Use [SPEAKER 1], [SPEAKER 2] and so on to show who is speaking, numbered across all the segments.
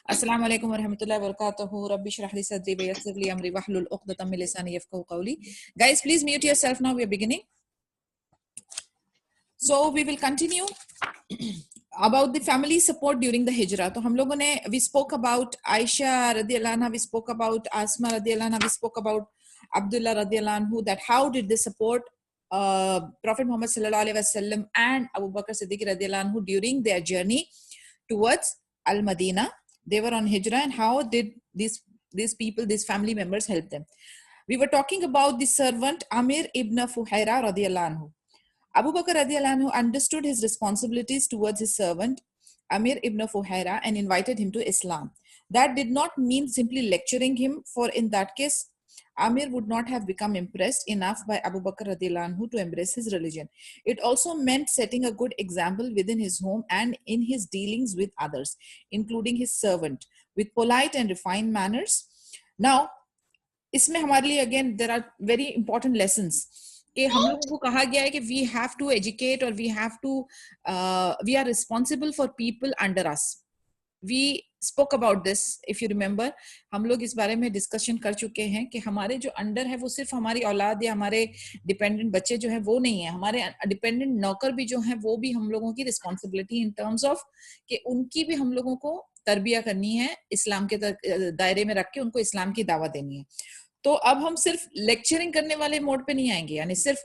[SPEAKER 1] Assalamu alaikum wa rahmatullahi wa barakatuhu. Rabbi shrah li sadri wa yassir li amri wahlul 'uqdatam min lisani yafqahu qawli. Guys, please mute yourself now. We are beginning. So we will continue about the family support during the hijrah. तो हम लोगों ने we spoke about Aisha radiyallahu anha, we spoke about Asma radiyallahu anha, we spoke about Abdullah radiyallahu anhu, that how did they support Prophet Muhammad sallallahu alaihi wasallam and Abu Bakr Siddiq radiyallahu anhu during their journey towards Al-Madinah. They were on hijrah, and how did these people, these family members, help them? We were talking about the servant Amir ibn Fuhaira radiyallahu anhu. Abu Bakr radiyallahu anhu understood his responsibilities towards his servant Amir ibn Fuhaira and invited him to Islam. That did not mean simply lecturing him, for in that case, Amir would not have become impressed enough by Abu Bakr radiyallahu anhu to embrace his religion. It also meant setting a good example within his home and in his dealings with others, including his servant, with polite and refined manners. Now, इसमें हमारे लिए again there are very important lessons कि हम लोगों को कहा गया है कि we have to educate or we are responsible for people under us. We spoke about this, if you remember. हम लोग इस बारे में डिस्कशन कर चुके हैं कि हमारे जो अंडर है वो सिर्फ हमारी औलाद या हमारे डिपेंडेंट बच्चे जो है वो नहीं है, हमारे डिपेंडेंट नौकर भी जो है वो भी हम लोगों की रिस्पॉन्सिबिलिटी इन टर्म्स ऑफ कि उनकी भी हम लोगों को तरबिया करनी है, इस्लाम के दायरे में रख के उनको इस्लाम की दावत देनी है. तो अब हम सिर्फ लेक्चरिंग करने वाले मोड पे नहीं आएंगे, यानी सिर्फ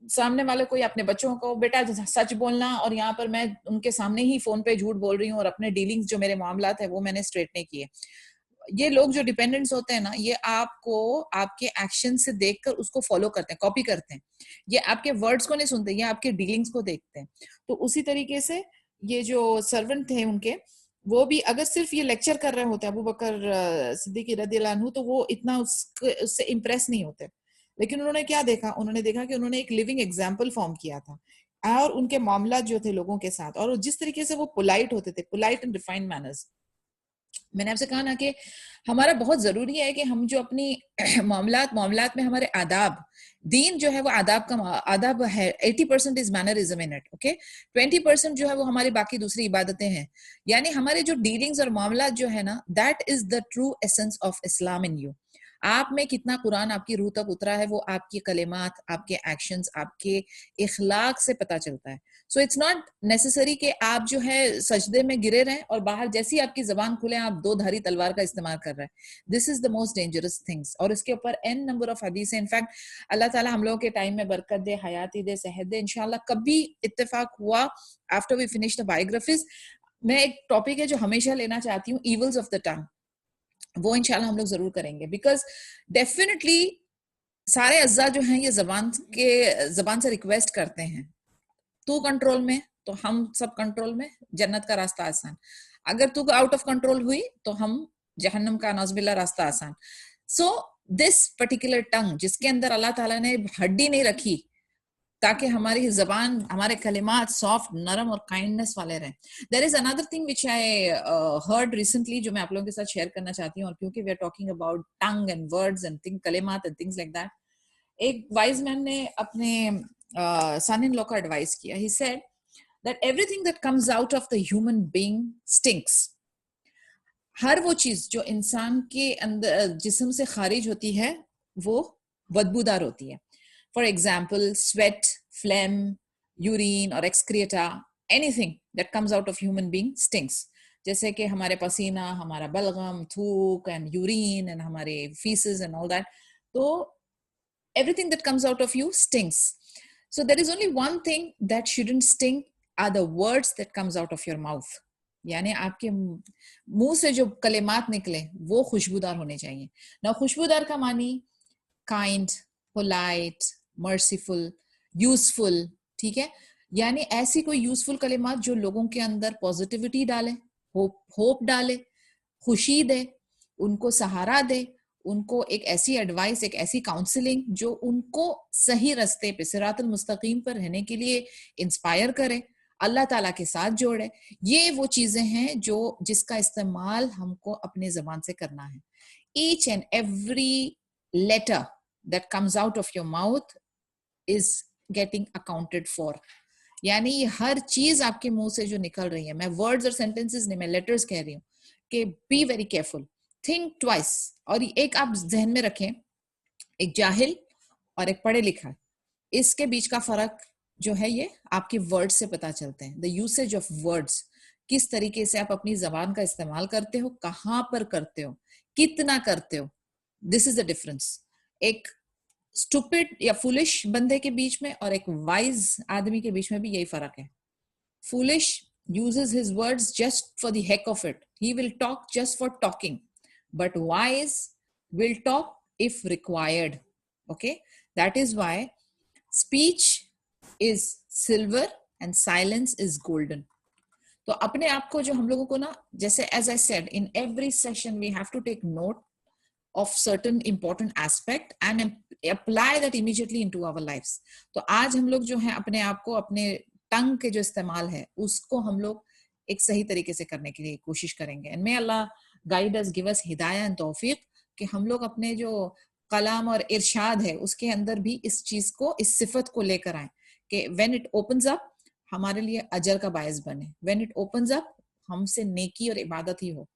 [SPEAKER 1] सामने वाले कोई अपने बच्चों को बेटा सच बोलना और यहाँ पर मैं उनके सामने ही फोन पे झूठ बोल रही हूँ और अपने डीलिंग्स जो मेरे मामलात है वो मैंने स्ट्रेट नहीं किए. ये लोग जो डिपेंडेंट्स होते हैं ना, ये आपको आपके एक्शन से देखकर उसको फॉलो करते हैं, कॉपी करते हैं. ये आपके वर्ड्स को नहीं सुनते, ये आपके डीलिंग्स को देखते हैं. तो उसी तरीके से ये जो सर्वेंट थे उनके, वो भी अगर सिर्फ ये लेक्चर कर रहे होते अबू बकर सिद्दीकी रदियल्लाहु अन्हु तो वो इतना उससे इम्प्रेस नहीं होते. लेकिन उन्होंने क्या देखा, उन्होंने देखा कि उन्होंने एक लिविंग एग्जाम्पल फॉर्म किया था और उनके मामला जो थे लोगों के साथ, और जिस तरीके से वो पोलाइट होते थे, पोलाइट एंड रिफाइंड मैनर्स. मैंने आपसे कहा ना कि हमारा बहुत जरूरी है कि हम जो अपनी मामलात में हमारे आदाब, दीन जो है वो आदाब है. 80% is mannerism in it, okay. 20% जो है वो हमारी बाकी दूसरी इबादतें हैं. यानी हमारे जो डीलिंग्स और मामलात जो है ना, that is the true essence of Islam in you. आप में कितना कुरान आपकी रूह तक उतरा है वो आपकी कलेमात, आपके एक्शंस, आपके इखलाक से पता चलता है. सो इट्स नॉट नेसेसरी कि आप जो है सजदे में गिरे रहें और बाहर जैसी आपकी जबान खुले आप दो धारी तलवार का इस्तेमाल कर रहे हैं. This is the most dangerous things. और इसके ऊपर एन नंबर ऑफ हदीस है. इनफैक्ट अल्लाह ताला हम लोगों के टाइम में बरकत दे, हयाती दे, सेहत दे. इंशाल्लाह कभी इत्तेफाक हुआ after we finish the biographies, मैं एक टॉपिक है जो हमेशा लेना चाहती हूँ, ईवल्स ऑफ द टंग. वो इंशाल्लाह हम लोग जरूर करेंगे, बिकॉज डेफिनेटली सारे अज्जा जो हैं ये जबान से रिक्वेस्ट करते हैं, तू कंट्रोल में तो हम सब कंट्रोल में, जन्नत का रास्ता आसान. अगर तू आउट ऑफ कंट्रोल हुई तो हम जहन्नम का नौज़बिल्ला रास्ता आसान. सो दिस पर्टिकुलर टंग जिसके अंदर अल्लाह ताला ने हड्डी नहीं रखी ताकि हमारी जबान, हमारे कलिमात सॉफ्ट, नरम और काइंडनेस वाले रहें. There is another thing which I heard recently जो मैं आप लोगों के साथ शेयर करना चाहती हूँ, और क्योंकि we are talking about tongue and words and thing, कलिमात एंड थिंग्स लाइक दैट. एक वाइज मैन ने अपने सन इन लॉ को एडवाइस किया. He said that everything that comes out of the human being stinks. हर वो चीज जो इंसान के अंदर जिस्म से खारिज होती है वो बदबूदार होती है. For example, sweat, phlegm, urine or excreta, anything that comes out of human being stinks. जैसे कि हमारे पसीना, हमारा बलगम, थूक and urine and हमारे feces and all that. तो everything that comes out of you stinks. So there is only one thing that shouldn't stink are the words that comes out of your mouth. यानी आपके मुंह से जो कलेमात निकले वो खुशबूदार होने चाहिए. ना खुशबूदार का मानी kind, polite, merciful, useful, ठीक है. यानी ऐसी कोई यूजफुल कलिमात जो लोगों के अंदर पॉजिटिविटी डाले, होप डाले, खुशी दे, उनको सहारा दे, उनको एक ऐसी एडवाइस, एक ऐसी काउंसलिंग जो उनको सही रास्ते पे, सिरातुल मुस्तकीम पर रहने के लिए इंस्पायर करे, अल्लाह ताला के साथ जोड़े. ये वो चीजें हैं जो जिसका इस्तेमाल हमको अपने जबान से करना है. Each and every letter that comes out of your mouth is getting accounted for. यानी ये हर चीज आपके मुंह से जो निकल रही है, मैं वर्ड्स और सेंटेंसेस नहीं, मैं लेटर्स कह रही हूँ कि be very careful, think twice. और एक आप जहन में रखें, एक जाहिल और एक पढ़े लिखा, इसके बीच का फर्क जो है ये आपके वर्ड्स से पता चलते हैं। द यूसेज ऑफ वर्ड्स, किस तरीके से आप अपनी जबान का इस्तेमाल करते हो, कहां पर करते हो, कितना करते हो, दिस इज द डिफरेंस। एक स्टूपिड या फुलिश बंदे के बीच में और एक वाइज आदमी के बीच में भी यही फर्क है। Foolish uses his words just for the heck of it. He will talk just for talking. But wise will talk if required. Okay? That is why speech is silver and silence is golden. तो अपने आप को जो हम लोगों को ना, जैसे as I said, in every session we have to take note of certain important aspect and apply that immediately into our lives. तो आज हम लोग जो है अपने आप को, अपने टंग के जो इस्तेमाल है उसको हम लोग एक सही तरीके से करने के लिए कोशिश करेंगे। And may Allah guide us, give us हिदायत एंड तौफीक कि हम लोग अपने जो कलाम और इरशाद है उसके अंदर भी इस चीज को, इस सिफत को लेकर आए कि व्हेन इट ओपन्स अप हमारे लिए अजर का बायस बने, व्हेन इट ओपन्स अप हमसे नेकी और इबादत ही हो।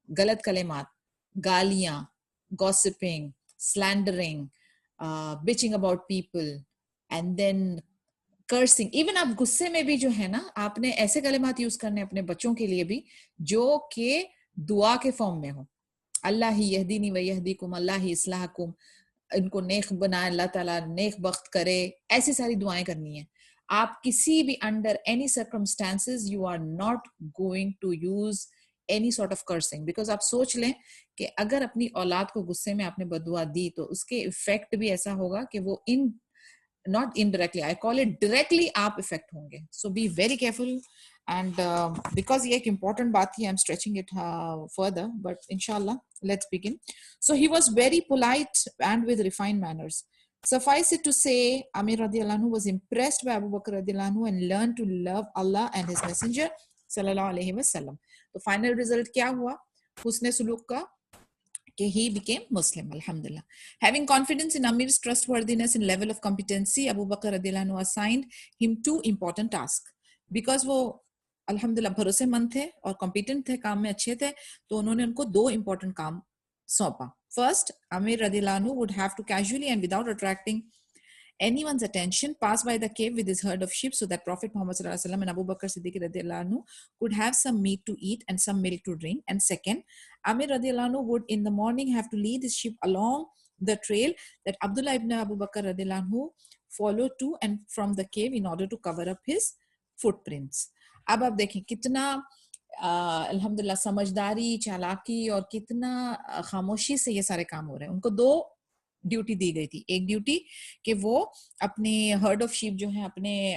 [SPEAKER 1] गलत कलेमात, गालियां, gossiping, slandering, bitching about people, and then cursing. Even आप गुस्से में भी जो है ना, आपने ऐसे कलिमात यूज करने अपने बच्चों के लिए भी जो कि दुआ के फॉर्म में हो। अल्लाह ही यहदीनी व यहदीकुम, अल्लाह ही इस्लाहकुम, इनको नेक बनाए, अल्लाह ताला नेक बख्त करे, ऐसी सारी दुआएं करनी है। आप किसी भी under any circumstances you are not going to use any sort of cursing, because आप सोच लें कि अगर अपनी औलाद को गुस्से में आपने बदुआ दी तो उसके इफेक्ट भी ऐसा होगा कि वो इन not indirectly, I call it directly, आप इफेक्ट होंगे। So be very careful and because ये एक important बात थी, I'm stretching it further, but inshallah let's begin. So he was very polite and with refined manners. Suffice it to say, Amir radiallahu anhu was impressed by Abu Bakr radiallahu anhu and learned to love Allah and his messenger sallallahu alaihi wasallam. तो final result क्या हुआ हुस्न सुलूक का? He became Muslim, alhamdulillah. Having confidence in Amir's trustworthiness and level of competency, Abu Bakr radiallahu anhu assigned him two important tasks. Because वो alhamdulillah भरोसेमंद थे और competent थे, काम में अच्छे थे, तो उन्होंने उनको दो important काम सौंपा. First, Amir radiallahu anhu would have to casually and without attracting anyone's attention pass by the cave with his herd of sheep so that Prophet Muhammad sallallahu alaihi wasallam and Abu Bakr Siddiq radiallahu anhu could have some meat to eat and some milk to drink. And second, Amir radiallahu anhu would in the morning have to lead his sheep along the trail that Abdullah ibn Abu Bakr radiallahu anhu followed to and from the cave in order to cover up his footprints. अब आप देखें कितना अल्हम्दुलिल्लाह समझदारी, चालाकी और कितना खामोशी से ये सारे काम हो रहे हैं। उनको दो ड्यूटी दी गई थी। एक ड्यूटी कि वो अपने हर्ड ऑफ शीप जो है, अपने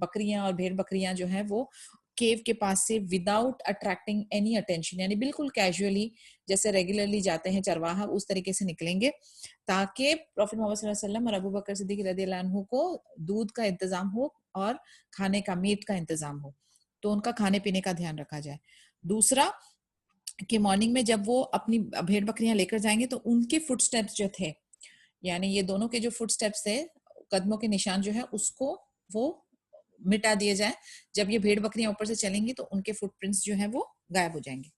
[SPEAKER 1] बकरियां और भेड़ बकरियां जो है वो केव के पास से विदाउट अट्रैक्टिंग एनी अटेंशन, यानी बिल्कुल कैजुअली जैसे रेगुलरली जाते हैं चरवाहा उस तरीके से निकलेंगे ताकि प्रॉफिट मोहम्मद सल्लल्लाहु अलैहि वसल्लम और अबू बकर सिद्दीक रज़ियल्लाहु अन्हु को दूध का इंतजाम हो और खाने का, मीट का इंतजाम हो, तो उनका खाने पीने का ध्यान रखा जाए। दूसरा कि मॉर्निंग में जब वो अपनी भेड़ बकरियां लेकर जाएंगे तो उनके फुटस्टेप्स जो थे, यानी ये दोनों के जो फुटस्टेप्स थे, कदमों के निशान जो है उसको वो मिटा दिए जाए। जब ये भेड़ बकरियां ऊपर से चलेंगी तो उनके फुटप्रिंट्स जो है वो गायब हो जाएंगे।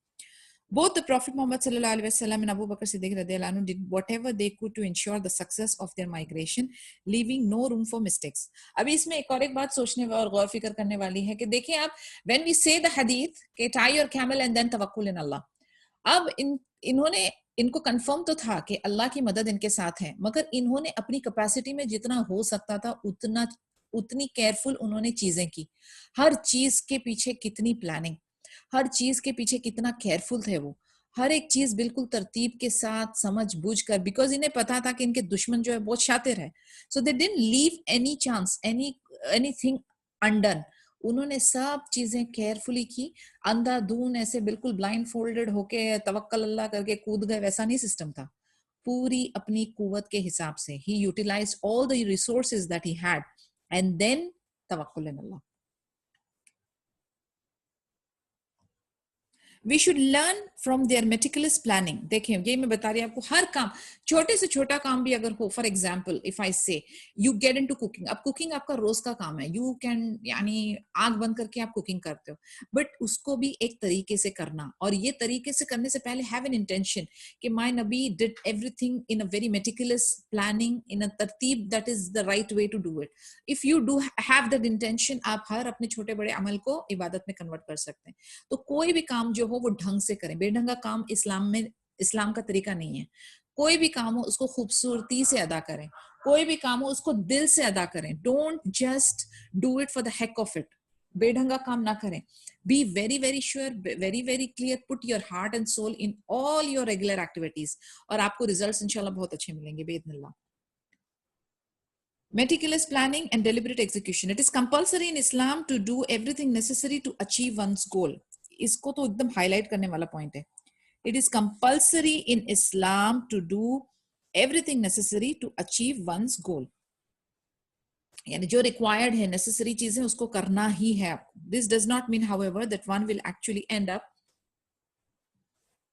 [SPEAKER 1] Both the Prophet Muhammad sallallahu alaihi wasallam and Abu Bakr Siddiq radhiyallahu anhu did whatever they could to ensure the success of their migration, leaving no room for mistakes. अभी इसमें एक और बात सोचने और गौर फिक्र करने वाली है कि देखिए आप, when we say the hadith कि tie your camel and then tawakkul in Allah, अब इन्होंने इनको कंफर्म तो था कि अल्लाह की मदद इनके साथ है, मगर इन्होंने अपनी कैपेसिटी में जितना हो सकता था उतनी केयरफुल उन्होंने चीजें की। हर चीज के पीछे कितनी प्लानिंग, हर चीज के पीछे कितना केयरफुल थे वो, हर एक चीज बिल्कुल तरतीब के साथ समझ बूझ कर, बिकॉज इन्हें पता था कि इनके दुश्मन जो है बहुत शातिर है। So they didn't leave any chance, anything undone. उन्होंने सब चीजें केयरफुली की, अंधाधुन ऐसे बिल्कुल ब्लाइंड फोल्डेड होके तवक्कल अल्लाह करके कूद गए, वैसा नहीं सिस्टम था। पूरी अपनी कुव्वत के हिसाब से he utilised all the resources that he had and then तवक्कुल in Allah. We should learn from their meticulous planning. देखें ये मैं बता रही हूँ आपको, हर काम छोटे से छोटा काम भी अगर हो, फॉर एग्जाम्पल इफ आई से यू गेट इनटू कुकिंग, अब कुकिंग आपका रोज का काम है, यू कैन यानी आंख बंद करके आप कुकिंग करते हो, बट उसको भी एक तरीके से करना, और ये तरीके से करने से पहले हैव एन इंटेंशन कि माय नबी did everything in a very meticulous planning, in a तरतीब that is the right way to do it. If you do have that intention, आप हर अपने छोटे बड़े अमल को इबादत में कन्वर्ट कर सकते हैं. तो कोई भी काम जो हो वो ढंग से करें. बेढंगा काम इस्लाम का तरीका नहीं है. कोई भी काम हो उसको खूबसूरती से अदा करें, कोई भी काम हो उसको दिल से अदा करें. Don't just do it for the heck of it. बेढंगा काम ना करें. Be very very sure, very very clear, put your heart and soul in all your regular activities, और आपको रिजल्ट्स इंशाल्लाह बहुत अच्छे मिलेंगे बेइज़्निल्लाह. Meticulous planning and deliberate execution. It is compulsory in Islam to do everything necessary to achieve one's goal. इसको तो एकदम highlight करने वाला point है. It is compulsory in Islam to do everything necessary to achieve one's goal. यानी जो required है, necessary चीजें उसको करना ही है. This does not mean, however, that one will actually end up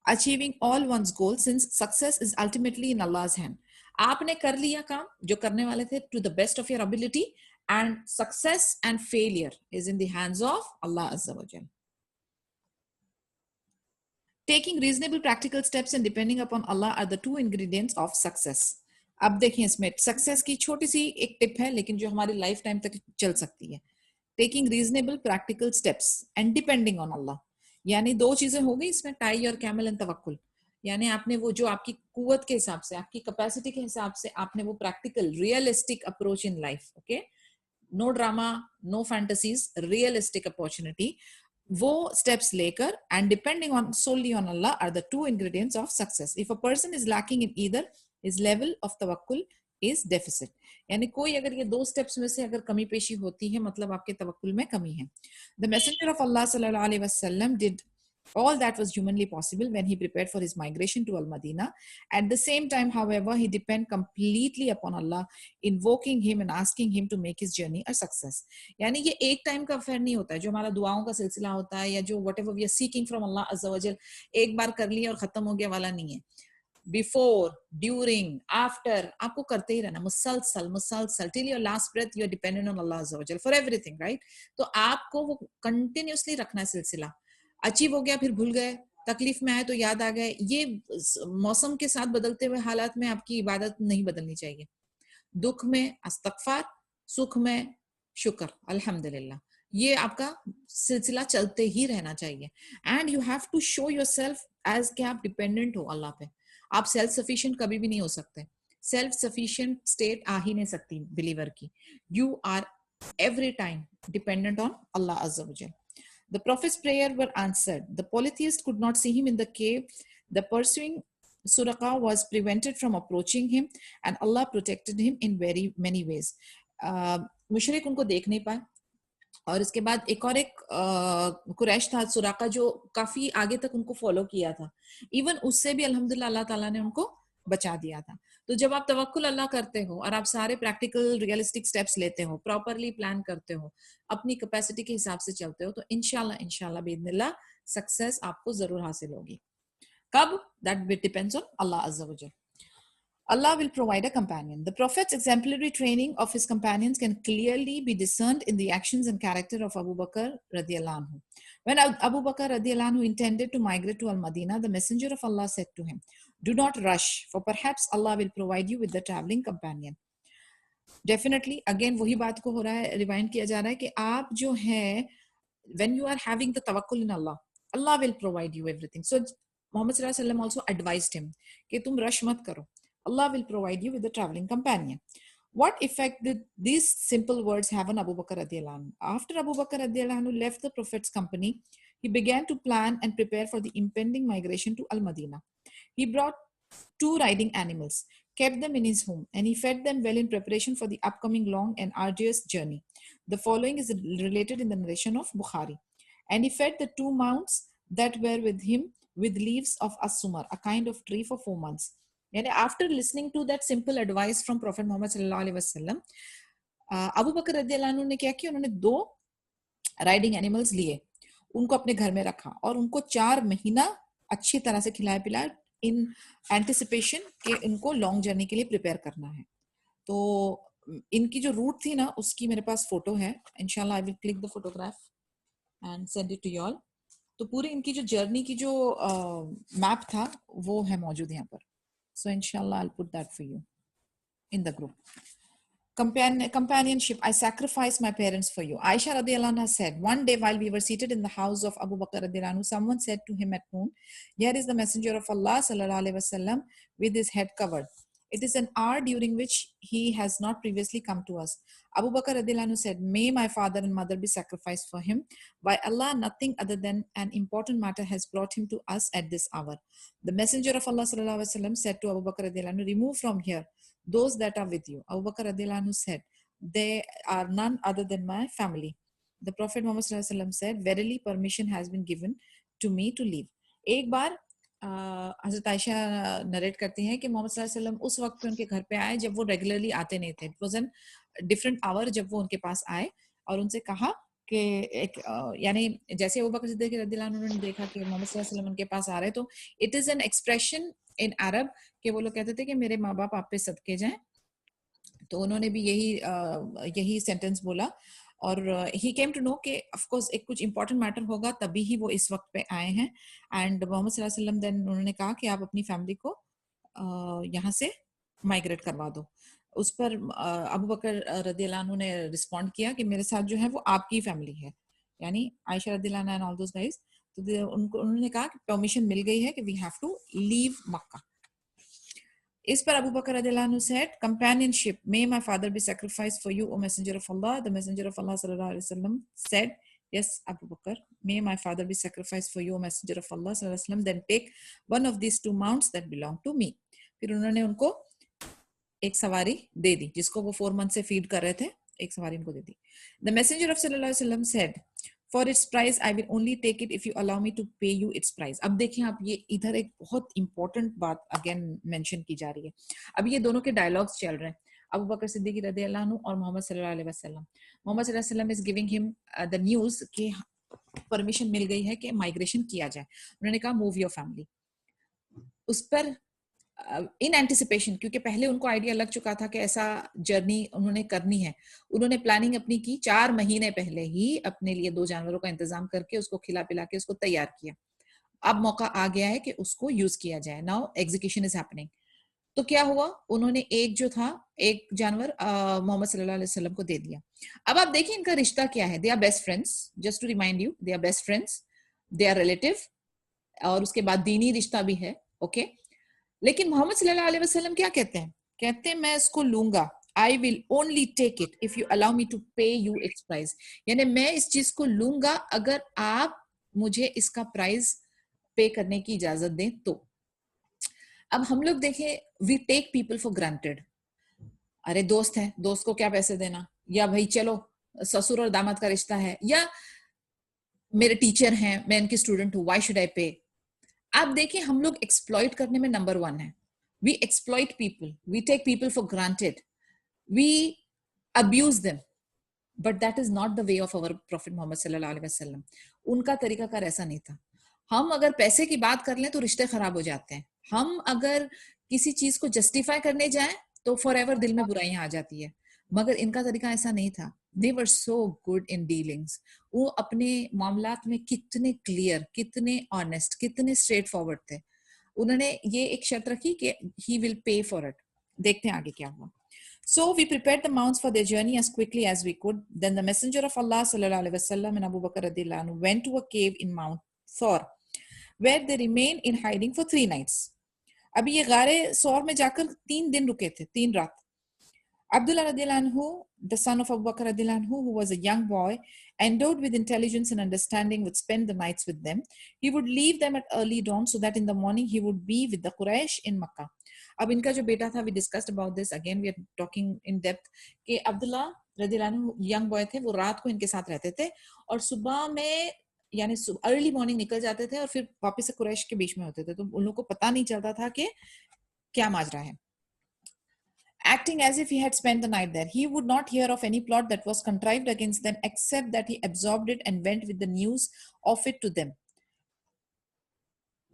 [SPEAKER 1] achieving all one's goals, since success is ultimately in Allah's hand. आपने कर लिया काम जो करने वाले थे to the best of your ability, and success and failure is in the hands of Allah Azza wa Jal. Taking reasonable practical steps and depending upon Allah are the two ingredients of success. अब देखिए इसमें success की छोटी सी एक tip है, लेकिन जो हमारी लाइफ टाइम तक चल सकती है. Taking reasonable practical steps and depending on Allah, यानी दो चीजें हो गई इसमें, टाई और कैमल एंड तवक्कुल. यानी आपने वो जो आपकी कुव्वत के हिसाब से, आपकी कैपेसिटी के हिसाब से आपने वो practical realistic approach in life, okay, no drama, no fantasies, realistic opportunity, वो स्टेप्स लेकर, and depending on solely on Allah are the two ingredients of success. If a person is lacking in either, his level of तवक्कुल is deficit. यानी कोई अगर ये दो steps में से अगर कमी पेशी होती है, मतलब आपके तवक्कुल में कमी है. द मैसेंजर ऑफ अल्लाह सल्लल्लाहु अलैहि वसल्लम did all that was humanly possible when he prepared for his migration to Al-Madinah. At the same time, however, he depended completely upon Allah, invoking him and asking him to make his journey a success. यानी ये एक time का affair नहीं होता है, जो हमारा दुआओं का सिलसिला होता है, या जो whatever we are seeking from Allah Azza wa Jal एक बार कर लिया और खत्म हो गया वाला नहीं है. बिफोर, ड्यूरिंग, आफ्टर, आपको करते ही रहना, मुसलसल मुसलसल, till your last breath you are dependent on Allah अज़्ज़ा वजल फॉर एवरीथिंग, राइट. तो आपको वो कंटिन्यूसली रखना है सिलसिला. अचीव हो गया फिर भूल गए, तकलीफ में आए तो याद आ गए, ये मौसम के साथ बदलते हुए हालात में आपकी इबादत नहीं बदलनी चाहिए. दुख में अस्तगफार, सुख में शुक्र, अल्हम्दुलिल्लाह, ये आपका सिलसिला चलते ही रहना चाहिए. And you have to show yourself as कि आप डिपेंडेंट हो अल्लाह पे. आप सेल्फ सफिशिएंट कभी भी नहीं हो सकते. सेल्फ सफिशिएंट स्टेट आ ही नहीं सकती बिलीवर की. यू आर every time dependent on Allah Azza wa Jal. The prophet's prayer were answered. The polytheist could not see him in the cave. The pursuing Suraqa was prevented from approaching him, and Allah protected him in very many ways. मुशरिक उनको देख नहीं पाए, और इसके बाद एक और एक कुरैश था सुराका, जो काफी आगे तक उनको फॉलो किया था. इवन उससे भी अल्हम्दुलिल्लाह अल्लाह ताला ने उनको बचा दिया था. तो जब आप तवक्कुल अल्लाह करते हो और आप सारे प्रैक्टिकल रियलिस्टिक स्टेप्स लेते हो, प्रॉपरली प्लान करते हो, अपनी कैपेसिटी के हिसाब से चलते हो, तो इंशाल्लाह इंशाल्लाह बिइज़्निल्लाह सक्सेस आपको जरूर हासिल होगी. कब? दैट डिपेंड्स ऑन अल्लाह अज़्ज़ा वजल. Allah will provide a companion. The Prophet's exemplary training of his companions can clearly be discerned in the actions and character of Abu Bakr radiallahu anhu. When Abu Bakr radiallahu anhu intended to migrate to Al-Madinah, the Messenger of Allah said to him, "Do not rush, for perhaps Allah will provide you with the traveling companion." Definitely, again वही बात को हो रहा है, rewind किया जा रहा है कि आप जो है, when you are having the tawakkul in Allah, Allah will provide you everything. So Muhammad sallallahu alaihi wasallam also advised him कि तुम rush मत करो. Allah will provide you with a traveling companion. What effect did these simple words have on Abu Bakr radiallahu anhu? After Abu Bakr radiallahu anhu left the Prophet's company, he began to plan and prepare for the impending migration to Al-Madinah. He brought 2 riding animals, kept them in his home, and he fed them well in preparation for the upcoming long and arduous journey. The following is related in the narration of Bukhari. And he fed the 2 mounts that were with him with leaves of as-sumar, a kind of tree, for 4 months. And after listening to that simple advice from Prophet Muhammad sallallahu alaihi wasallam, Abu Bakr radiallahu anhu ने क्या किया, उन्होंने 2 riding animals लिए. उनको अपने घर में रखा और उनको 4 महीना अच्छी तरह से खिलाया पिलाया इन एंटिसिपेशन के इनको लॉन्ग जर्नी के लिए प्रिपेयर करना है। तो इनकी जो रूट थी ना उसकी मेरे पास फोटो है, इंशाल्लाह I will click the photograph and send it to you all. तो पूरी इनकी जो जर्नी की जो मैप था वो है मौजूद यहाँ पर। सो इंशाल्लाह I will put that for you in the group. Companionship, I sacrificed my parents for you. Aisha radiallahu anha said, one day while we were seated in the house of Abu Bakr radiallahu anhu, someone said to him at noon, here is the messenger of Allah sallallahu alaihi wasallam with his head covered. It is an hour during which he has not previously come to us. Abu Bakr radiallahu anhu said, may my father and mother be sacrificed for him. By Allah, nothing other than an important matter has brought him to us at this hour. The messenger of Allah sallallahu alaihi wasallam said to Abu Bakr radiallahu anhu, remove from here those that are with you. Abu Bakr radiallahu anhu said, they are none other than my family. The Prophet Muhammad sallallahu alaihi wasallam said, verily permission has been given to me to leave. एक बार हजरत Ayesha narrate करती हैं कि मोहम्मद सल्लल्लाहु अलैहि वसल्लम उस वक्त पे उनके घर पे आए जब वो रेगुलरली आते नहीं थे। It was an different hour जब वो उनके पास आए और उनसे कहा कि एक यानी जैसे अबू बकर सिद्दीक रज़ियल्लाहु अन्हु ने देखा कि मोहम्मद सल्लल्लाहु अलैहि वसल्लम उनके पास आ रहे, तो it is an expression in Arab कि वो लोग कहते थे कि मेरे माँ बाप आप पे सदके जाएं। तो उन्होंने भी यही सेंटेंस बोला और ही केम टू नो कि ऑफ कोर्स एक कुछ इंपॉर्टेंट मैटर होगा तभी ही वो इस वक्त पे आए हैं। एंड मोहम्मद सल्लल्लाहु अलैहि वसल्लम देन उन्होंने कहा कि आप अपनी फैमिली को यहाँ से माइग्रेट करवा दो। उस पर अबू बकर रदियल्लाहु अन्हु ने रिस्पॉन्ड किया कि मेरे साथ जो है वो आपकी फैमिली है, यानी आयशा रदियल्लाहु अन्हा एंड ऑल दोस गाइस। तो उन्होंने कहा कि परमिशन मिल गई है कि वी हैव टू लीव मक्का। इस पर अबू बकर रदियल्लाहु अन्हु said, companionship, may my father be sacrificed for you, O messenger of Allah. The messenger of Allah sallallahu alaihi wasallam said, yes Abu Bakr, may my father be sacrificed for you, O messenger of Allah sallallahu alaihi wasallam. Then take one of these 2 mounts that belong to me. फिर उन्होंने उनको एक सवारी दे दी जिसको वो 4 month से feed कर रहे थे, एक सवारी उनको दे दी। The messenger of sallallahu alaihi wasallam said, for its price I will only take it if you allow me to pay you its price. अब देखिए आप ये इधर एक बहुत इंपॉर्टेंट बात अगेन मेंशन की जा रही है। अब ये दोनों के डायलॉग्स चल रहे हैं, अबू बकर सिद्दीक रज़ियल्लाहु अन्हु और मोहम्मद सल्लल्लाहु अलैहि वसल्लम। मोहम्मद सल्लल्लाहु अलैहि वसल्लम is giving him the news कि परमिशन मिल गई है कि माइग्रेशन किया जाए। उन्होंने कहा मूव योर फैमिली। उस पर इन एंटिसिपेशन, क्योंकि पहले उनको आइडिया लग चुका था कि ऐसा जर्नी उन्होंने करनी है, उन्होंने प्लानिंग अपनी की 4 महीने पहले ही अपने लिए 2 जानवरों का इंतजाम करके उसको खिला पिला के उसको तैयार किया। अब मौका आ गया है कि उसको यूज किया जाए। Now execution is happening. तो क्या हुआ, उन्होंने एक जो था एक जानवर मोहम्मद सल्लल्लाहु अलैहि वसल्लम को दे दिया। अब आप देखिए इनका रिश्ता क्या है। They are best friends, just to remind you, they are best friends, they are relative और उसके बाद दीनी रिश्ता भी है। ओके लेकिन मोहम्मद सल्लल्लाहु अलैहि वसल्लम क्या कहते हैं? कहते हैं मैं इसको लूंगा, I will only take it if you allow me to pay you its price, यानी मैं इस चीज को लूंगा अगर आप मुझे इसका प्राइस पे करने की इजाजत दें तो। अब हम लोग देखें, we take people for granted. अरे दोस्त है, दोस्त को क्या पैसे देना, या भाई चलो ससुर और दामाद का रिश्ता है, या मेरे टीचर हैं, मैं इनकी स्टूडेंट हूं, व्हाई शुड आई पे। आप देखिए हम लोग एक्सप्लॉइट करने में नंबर 1 है। We exploit people, we take people for granted, we abuse them, but that is not the way of our prophet Muhammad सल्लल्लाहु अलैहि वसल्लम। उनका तरीकाकार ऐसा नहीं था। हम अगर पैसे की बात कर लें तो रिश्ते खराब हो जाते हैं। हम अगर किसी चीज को जस्टिफाई करने जाएं तो फॉर एवर दिल में बुराइयां आ जाती है, मगर इनका तरीका ऐसा नहीं था। They were so good in dealings. वो अपने मामलात में कितने क्लियर, कितने ऑनेस्ट, कितने स्ट्रेट फॉरवर्ड थे। उन्होंने ये एक शर्त रखी कि he will pay for it। देखते हैं आगे क्या हुआ। So we prepared the mounts for their journey as quickly as we could. Then the messenger of Allah sallallahu alaihi wasallam and Abu Bakr radhiyallahu anhu went to a cave in Mount Thor, where they remained in hiding for 3 nights. अभी ये गारे सौर में जाकर 3 दिन रुके थे, 3 रात। Abdullah radiallahu anhu, the son of Abu Bakr radiallahu anhu, who was a young boy, endowed with intelligence and understanding, would spend the nights with them. He would leave them at early dawn so that in the morning he would be with the Quraysh in Makkah. अब इनका जो बेटा था, we discussed about this again, we are talking in depth कि अब्दुल्ला रदियल्लाहु अन्हु young boy थे, वो रात को इनके साथ रहते थे और सुबह में यानी अर्ली मॉर्निंग निकल जाते थे और फिर वापस से कुरैश के बीच में होते थे, तो उन लोगों को पता नहीं चलता था कि क्या माजरा है। acting as if he had spent the night there. He would not hear of any plot that was contrived against them, except that he absorbed it and went with the news of it to them.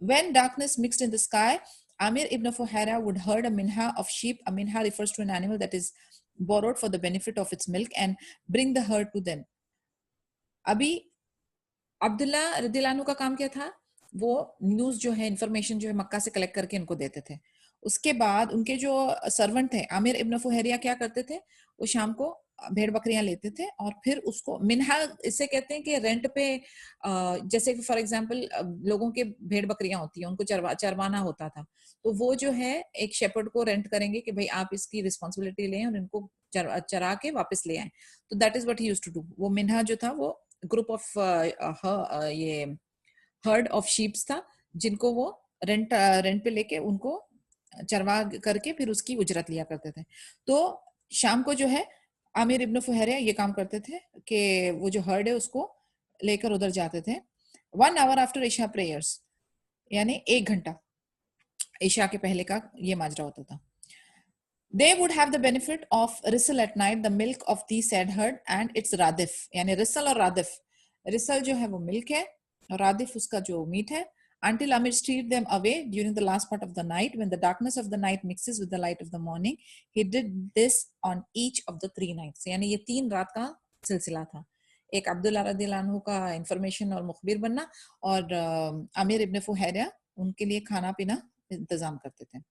[SPEAKER 1] When darkness mixed in the sky, Amir ibn Fuhaira would herd a minha of sheep. A minha refers to an animal that is borrowed for the benefit of its milk, and bring the herd to them. अभी अब्दुल्ला रदियल्लाहु अन्हु का काम क्या था? वो news जो है, इंफॉर्मेशन जो है मक्का से कलेक्ट करके इनको देते थे. उसके बाद उनके जो सर्वेंट थे आमिर इब्न फुहैरिया क्या करते थे? वो शाम को भेड़ बकरियां लेते थे और फिर उसको मिन्हा इसे कहते हैं कि रेंट पे, जैसे फॉर एग्जांपल लोगों के भेड़ बकरियां होती हैं, उनको चरवाना होता था, तो वो जो है एक शेपर्ड को रेंट करेंगे कि भाई आप इसकी रिस्पॉन्सिबिलिटी लें और इनको चरा के वापस ले आए. तो that is what he used to do. वो मिन्हा जो था वो ग्रुप ऑफ ये हर्ड ऑफ शीप्स था, जिनको वो रेंट पे लेके उनको चरवा करके फिर उसकी उजरत लिया करते थे. तो शाम को जो है आमिर इब्न फुहैरिया ये काम करते थे कि वो जो हर्ड है उसको लेकर उधर जाते थे. 1 hour आफ्टर ईशा प्रेयर्स, यानी 1 घंटा ईशा के पहले का ये माजरा होता था. They would have the benefit of risal at night, the milk of the said herd and its radif. यानी risal और radif. risal जो है वो मिल्क है और radif उसका जो मीट है. Until Amir steered them away during the last part of the night, when the darkness of the night mixes with the light of the morning. He did this on each of the 3 nights. यानी ये 3 रात का सिलसिला था. एक अब्दुल्ला रदियल्लाहु अन्हु का इंफॉर्मेशन और मुखबिर बनना, और आमिर इब्न फुहैरिया उनके लिए खाना पीना इंतजाम करते थे.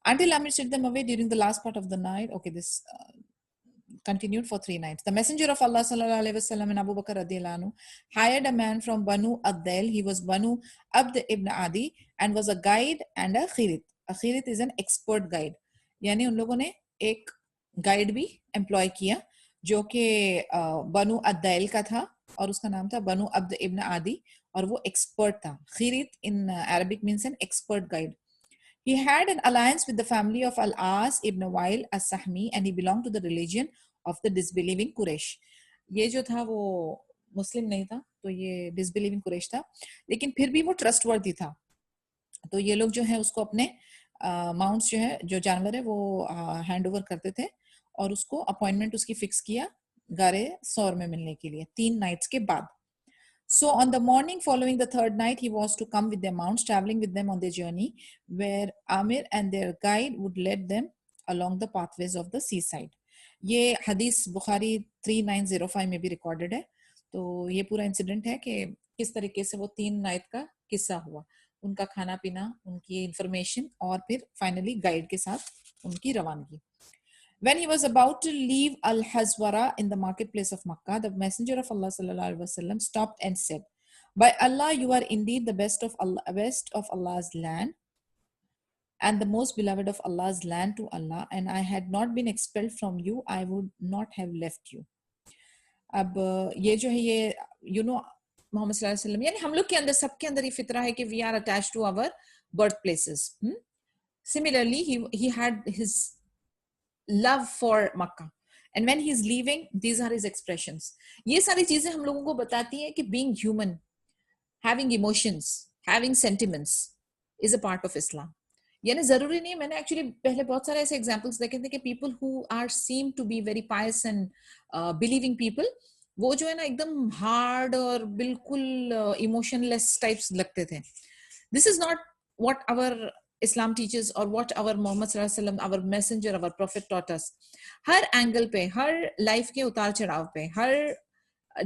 [SPEAKER 1] Until Amir sent them away during the last part of the night. Okay, this continued for 3 nights. The Messenger of Allah sallallahu alaihi wasallam and Abu Bakr radiyallahu anhu hired a man from Banu Addail. He was Banu Abd ibn Adi and was a guide and a khirit. A khirit is an expert guide. यानी उन लोगों ने एक guide भी employ किया जो कि बनु अद्दैल का था और उसका नाम था बनु अब्द इब्न आदि, और वो एक्सपर्ट था. खिरित in Arabic means an expert guide. He had an alliance with the family of Al-As ibn Wa'il as-Sahmi, and he belonged to the religion of the disbelieving Quraysh. ये जो था वो मुस्लिम नहीं था, तो ये disbelieving Quraysh था, लेकिन फिर भी वो trustworthy था. तो ये लोग जो है उसको अपने माउंट्स जो है, जो जानवर है, वो हैंड ओवर करते थे और उसको अपॉइंटमेंट उसकी फिक्स किया गारे सौर में मिलने के लिए 3 नाइट्स के बाद. So on the morning following the 3rd night, he was to come with their mounts, traveling with them on their journey, where Amir and their guide would lead them along the pathways of the seaside. ये हदीस बुखारी 3905 में भी recorded है. तो ये पूरा incident है कि किस तरीके से वो 3 नाइट का किस्सा हुआ, उनका खाना पीना, उनकी इंफॉर्मेशन और फिर फाइनली गाइड के साथ उनकी रवानगी. When he was about to leave Al-Hazwara in the marketplace of Makkah, the Messenger of Allah sallallahu alaihi wasallam stopped and said, "By Allah, you are indeed the best of Allah's land, and the most beloved of Allah's land to Allah. And I had not been expelled from you, I would not have left you." अब ये जो है ये मोहम्मद सल्लल्लाहु अलैहि वसल्लम, यानी हम लोग के अंदर, सबके अंदर ये फितरा है कि we are attached to our birth places. Similarly, he had his love for Makkah, and when he is leaving, these are his expressions. ये सारी चीजें हम लोगों को बताती हैं कि being human, having emotions, having sentiments is a part of Islam. यानी जरूरी नहीं, मैंने एक्चुअली पहले बहुत सारे ऐसे एग्जांपल्स देखे थे कि people who are seem to be very pious and believing people, वो जो है ना एकदम हार्ड और बिल्कुल इमोशनलेस टाइप्स लगते थे. This is not what our Islam teaches or what our Muhammad sallallahu alaihi wasallam, our messenger, our prophet taught us. Her angle पे, हर लाइफ के उतार चढ़ाव पे, हर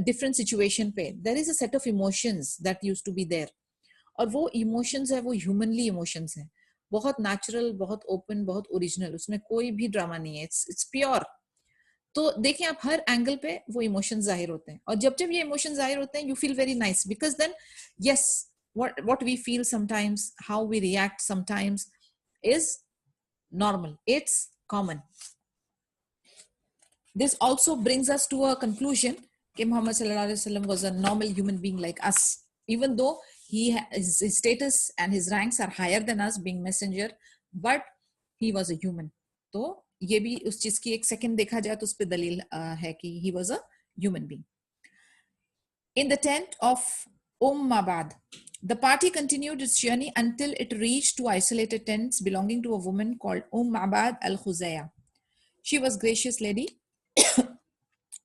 [SPEAKER 1] डिफरेंट सिचुएशन पे there is a set of emotions that used to be there. और वो emotions है, वो ह्यूमनली इमोशंस है, बहुत नेचुरल, बहुत ओपन, बहुत ओरिजिनल, उसमें कोई भी ड्रामा नहीं है, इट्स प्योर. तो देखें आप, हर एंगल पे वो इमोशंस जाहिर होते हैं, और जब जब ये इमोशंस जाहिर होते हैं, you feel very nice, because then yes, what we feel sometimes, how we react sometimes is normal, it's common. This also brings us to a conclusion that Muhammad sallallahu alaihi wasallam was a normal human being like us, even though his status and his ranks are higher than us being messenger, but he was a human. तो ये भी उस चीज की एक second देखा जाए तो उस पे दलील है कि he was a human being. In the tent of Mabad, The party continued its journey until it reached two isolated tents belonging to a woman called Abad al-Khuzaya. She was a gracious lady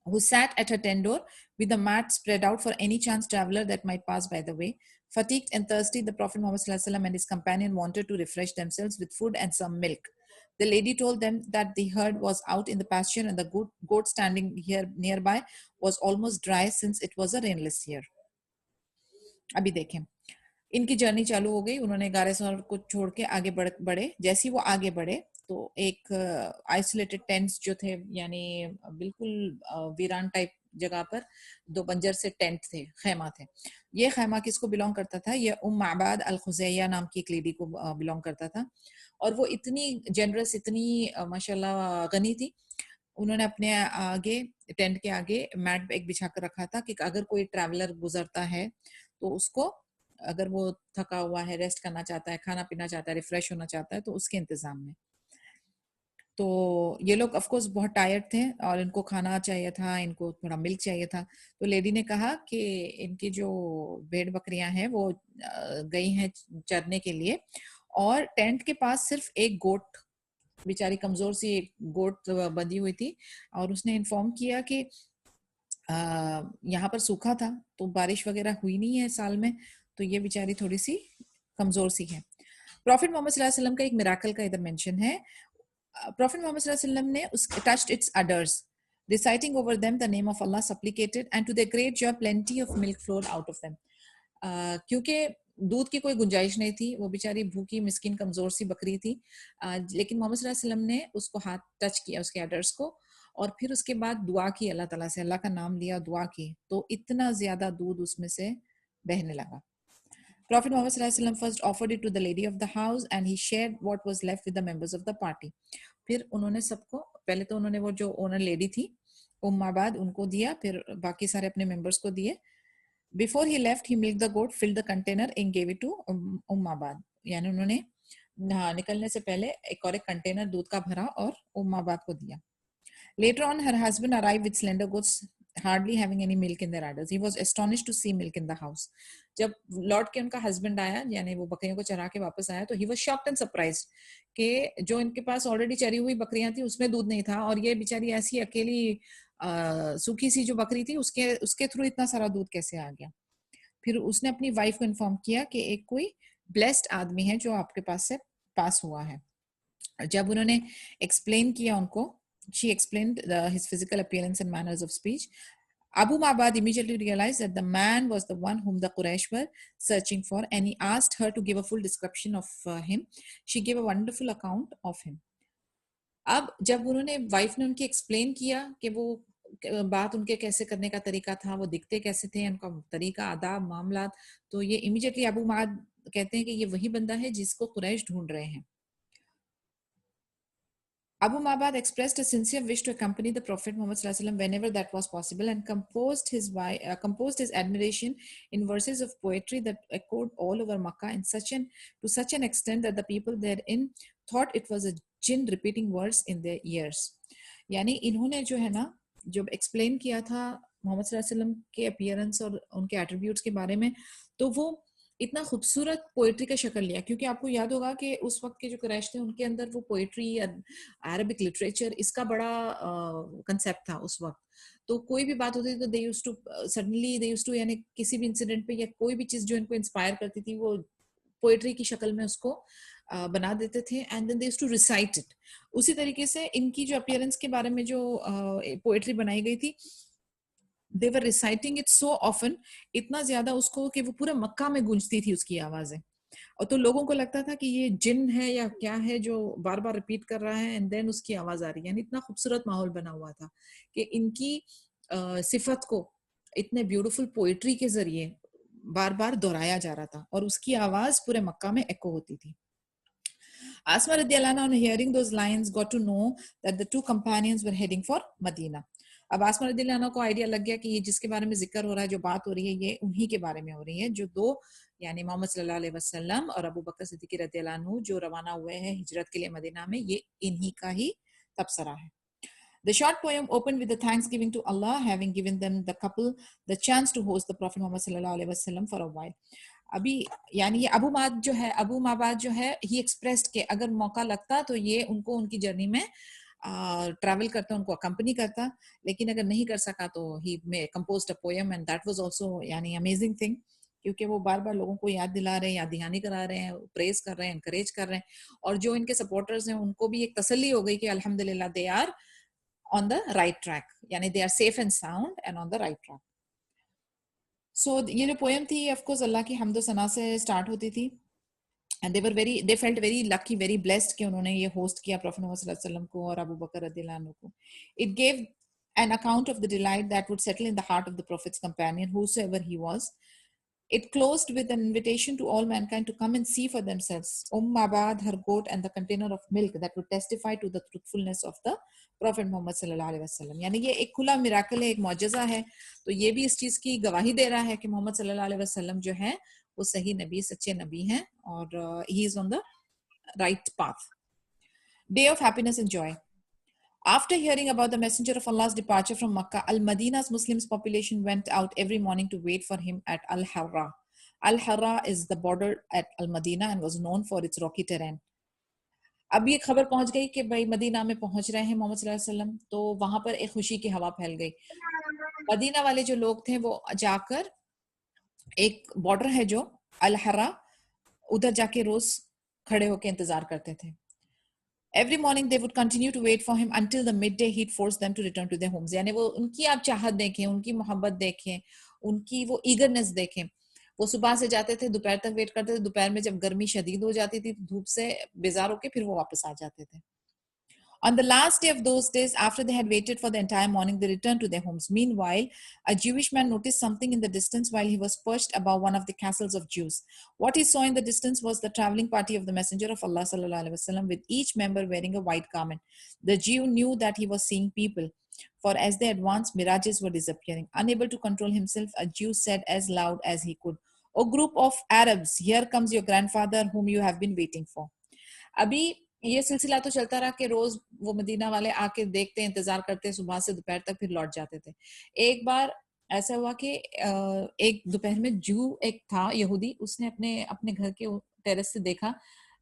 [SPEAKER 1] who sat at her tent door with a mat spread out for any chance traveler that might pass by the way. Fatigued and thirsty, the Prophet Muhammad ﷺ and his companion wanted to refresh themselves with food and some milk. The lady told them that the herd was out in the pasture and the goat standing here nearby was almost dry since it was a rainless year. अभी देखें इनकी journey चालू हो गई उन्होंने गारेसर को छोड़ के आगे बढ़े जैसे ही वो आगे बढ़े तो एक आइसोलेटेड टेंट्स जो थे यानी बिल्कुल वीरान टाइप जगह पर दो बंजर से टेंट थे खैमा थे ये खैमा किसको बिलोंग करता था ये आबाद अल खुजैया नाम की एक लेडी को बिलोंग करता था और वो इतनी जेनरस इतनी माशाल्लाह गनी थी उन्होंने अपने आगे टेंट के आगे मैट एक बिछा कर रखा था कि अगर कोई ट्रैवलर गुजरता है तो उसको अगर वो थका हुआ है रेस्ट करना चाहता है खाना पीना चाहता है रिफ्रेश होना चाहता है तो उसके इंतजाम में तो ये लोग ऑफ कोर्स बहुत टायर्ड थे और इनको खाना चाहिए था इनको थोड़ा मिल्क चाहिए था तो लेडी ने कहा कि इनकी जो भेड़ बकरियां हैं वो गई हैं चरने के लिए और टेंट के पास सिर्फ एक गोट बेचारी कमजोर सी एक गोट बंधी हुई थी और उसने इन्फॉर्म किया कि यहाँ पर सूखा था तो बारिश वगैरह हुई नहीं है साल में तो ये बेचारी थोड़ी सी कमजोर सी है प्रॉफिट मोहम्मद सल्लल्लाहु अलैहि वसल्लम का एक मिराकल का इधर मेंशन है प्रॉफिट मोहम्मद सल्लल्लाहु अलैहि वसल्लम ने उस touched its udders reciting over them the name of Allah supplicated and to their great joy plenty of milk flowed out of them क्योंकि दूध की कोई गुंजाइश नहीं थी वो बेचारी भूखी मिस्किन कमजोर सी बकरी थी लेकिन मोहम्मद सल्लल्लाहु अलैहि वसल्लम ने उसको हाथ टच किया उसके अडर्स को और फिर उसके बाद दुआ की अल्लाह ताला से अल्लाह का नाम लिया दुआ की तो इतना ज्यादा दूध उसमें से बहने लगा Prophet Muhammad sallallahu alaihi wasallam first offered it to the lady of the house and he shared what was left with the members of the party. फिर उन्होंने सबको पहले तो उन्होंने वो जो ओनर लेडी थी उम्माबाद उनको दिया फिर बाकी सारे अपने मेंबर्स को दिए Before he left, he milked the goat, filled the container and gave it to उम्माबाद यानी उन्होंने निकलने से पहले एक और एक कंटेनर दूध का भरा और उम्माबाद को दिया Later on, her husband arrived with slender goats, hardly having any milk in their udders. He was astonished to see milk in the house. जब लौट के उनका हस्बैंड आया यानी वो बकरियों को चरा के वापस आया तो he was shocked and surprised कि जो इनके पास ऑलरेडी चरी हुई बकरियां थी उसमें दूध नहीं था और ये बेचारी ऐसी अकेली सूखी सी जो बकरी थी उसके थ्रू इतना सारा दूध कैसे आ गया फिर उसने अपनी वाइफ को इन्फॉर्म किया कि एक कोई ब्लेस्ड आदमी है जो आपके पास से पास हुआ है जब उन्होंने एक्सप्लेन किया उनको she explained his physical appearance and manners of speech. Abu Ma'bad immediately realized that the man was the one whom the Quraysh were searching for and he asked her to give a full description of him. She gave a wonderful account of him. अब जब उन्होंने wife ने उनकी explain किया कि वो बात उनके कैसे करने का तरीका था वो दिखते कैसे थे उनका तरीका आदाब मामला तो ये इमीडिएटली अबू माद कहते हैं कि ये वही बंदा है जिसको कुरैश ढूंढ रहे हैं Abu Ma'bad expressed a sincere wish to accompany the Prophet Muhammad ﷺ whenever that was possible and composed his admiration in verses of poetry that echoed all over Makkah to such an extent that the people therein thought it was a jinn repeating words in their ears. यानी इन्होंने जो है ना जब explain किया था मोहम्मद सल्लल्लाहु अलैहि वसल्लम के अपीयरेंस और उनके एट्रीब्यूट्स के बारे में तो वो इतना खूबसूरत पोइट्री का शक्ल लिया क्योंकि आपको याद होगा कि उस वक्त के जो कुरैश थे उनके अंदर वो पोइट्री अरबिक लिटरेचर इसका बड़ा कंसेप्ट था उस वक्त तो कोई भी बात होती थी तो दे यूज्ड टू यानी किसी भी इंसिडेंट पे या कोई भी चीज जो इनको इंस्पायर करती थी वो पोइट्री की शक्ल में उसको बना देते थे and then they used to recite it उसी तरीके से इनकी जो अपीयरेंस के बारे में जो पोइट्री बनाई गई थी they were reciting it so often इतना ज्यादा उसको कि वो पूरा मक्का में गूंजती थी उसकी आवाजें और तो लोगों को लगता था कि ये जिन है या क्या है जो बार बार रिपीट कर रहा है एंड देन उसकी आवाज आ रही है यानी इतना खूबसूरत माहौल बना हुआ था कि इनकी सिफत को इतने ब्यूटीफुल पोइट्री के जरिए बार बार दोहराया जा रहा था और उसकी आवाज पूरे मक्का में एको होती थी Asma radiallahu anha, on hearing those lines, got to know that the two companions were heading for Medina. अब आसमा रदियल्लाहु अन्हा को आइडिया लग गया कि ये जिसके बारे में जिक्र हो रहा है जो बात हो रही है ये उन्हीं के बारे में हो रही है जो दो यानी मोहम्मद सल्लल्लाहु अलैहि वसल्लम और अबू बकर सिद्दीक रदियल्लाहु अन्हु जो रवाना हुए हैं हिजरत के लिए मदीना में ये इन्हीं का ही तबसरा है The short poem opened with the thanksgiving to Allah having given them the couple the chance to host the Prophet Muhammad sallallahu alaihi wasallam for a while. अभी यानी ये अबू माबाद जो है ही एक्सप्रेस्ड के अगर मौका लगता तो ये उनको उनकी जर्नी में ट्रैवल करता, उनको अकम्पनी करता, लेकिन अगर नहीं कर सका तो he composed a poem and that was also यानी अमेजिंग थिंग, क्योंकि वो बार बार लोगों को याद दिला रहे हैं, याद दहानी करा रहे हैं, प्रेज कर रहे हैं, एनकरेज कर रहे हैं, और जो इनके सपोर्टर्स हैं उनको भी एक तसल्ली हो गई कि अल्हम्दुलिल्लाह they are on the right track, यानी they are safe and sound and on the right track. So ये जो पोएम थी ऑफ कोर्स अल्लाह की हम्द सना से स्टार्ट होती थी, and they felt very lucky, very blessed कि उन्होंने ये होस्ट किया प्रॉफेट मोहम्मद सल्लल्लाहु अलैहि वसल्लम को और अबू बकर रदियल्लाहु अन्हु को. It gave an account of the delight that would settle in the heart of the prophet's companion, whosoever he was. It closed with an invitation to all mankind to come and see for themselves Mabad, her goat, and the container of milk that would testify to the truthfulness of the Prophet Muhammad sallallahu alaihi wasallam. यानी ये एक खुला miracle है, एक मौजज़ा है, तो ये भी इस चीज की गवाही दे रहा है कि मोहम्मद सल्लल्लाहु अलैहि वसल्लम जो है वो सही नबी, सच्चे नबी हैं, और he is on the right path. Day of happiness and joy. After hearing about the Messenger of Allah's departure from Makkah, Al-Madina's Muslims population went out every morning to wait for him at Al-Harra. Al-Harra is the border at Al-Madina and was known for its rocky terrain. अब ये खबर पहुंच गई कि भाई Medina में पहुंच रहे हैं मोहम्मद सल्लल्लाहु अलैहि वसल्लम, तो वहां पर एक खुशी की हवा फैल गई. मदीना वाले जो लोग थे वो जाकर, एक बॉर्डर है जो अल-हर्रा, उधर जाके रोज खड़े होकर इंतजार करते थे. Every morning they would continue to wait for him until the midday heat forced them to return to their homes. यानी वो उनकी आप चाहत देखें, उनकी मोहब्बत देखें, उनकी वो ईगरनेस देखें. वो सुबह से जाते थे, दोपहर तक वेट करते थे, दोपहर में जब गर्मी शदीद हो जाती थी, धूप से बेजार होके फिर वो वापस आ जाते थे. On the last day of those days, after they had waited for the entire morning, they returned to their homes. Meanwhile, a Jewish man noticed something in the distance while he was perched above one of the castles of Jews. What he saw in the distance was the traveling party of the Messenger of Allah sallallahu alaihi wasallam, with each member wearing a white garment. The Jew knew that he was seeing people, for as they advanced, mirages were disappearing. Unable to control himself, a Jew said as loud as he could, "O group of Arabs, here comes your grandfather whom you have been waiting for." अभी ये सिलसिला तो चलता रहा कि रोज वो Medina वाले आके देखते, इंतजार करते, सुबह से दोपहर तक, फिर लौट जाते थे. एक बार ऐसा हुआ कि एक दोपहर में जू एक था यहूदी, उसने अपने अपने घर के टेरेस से देखा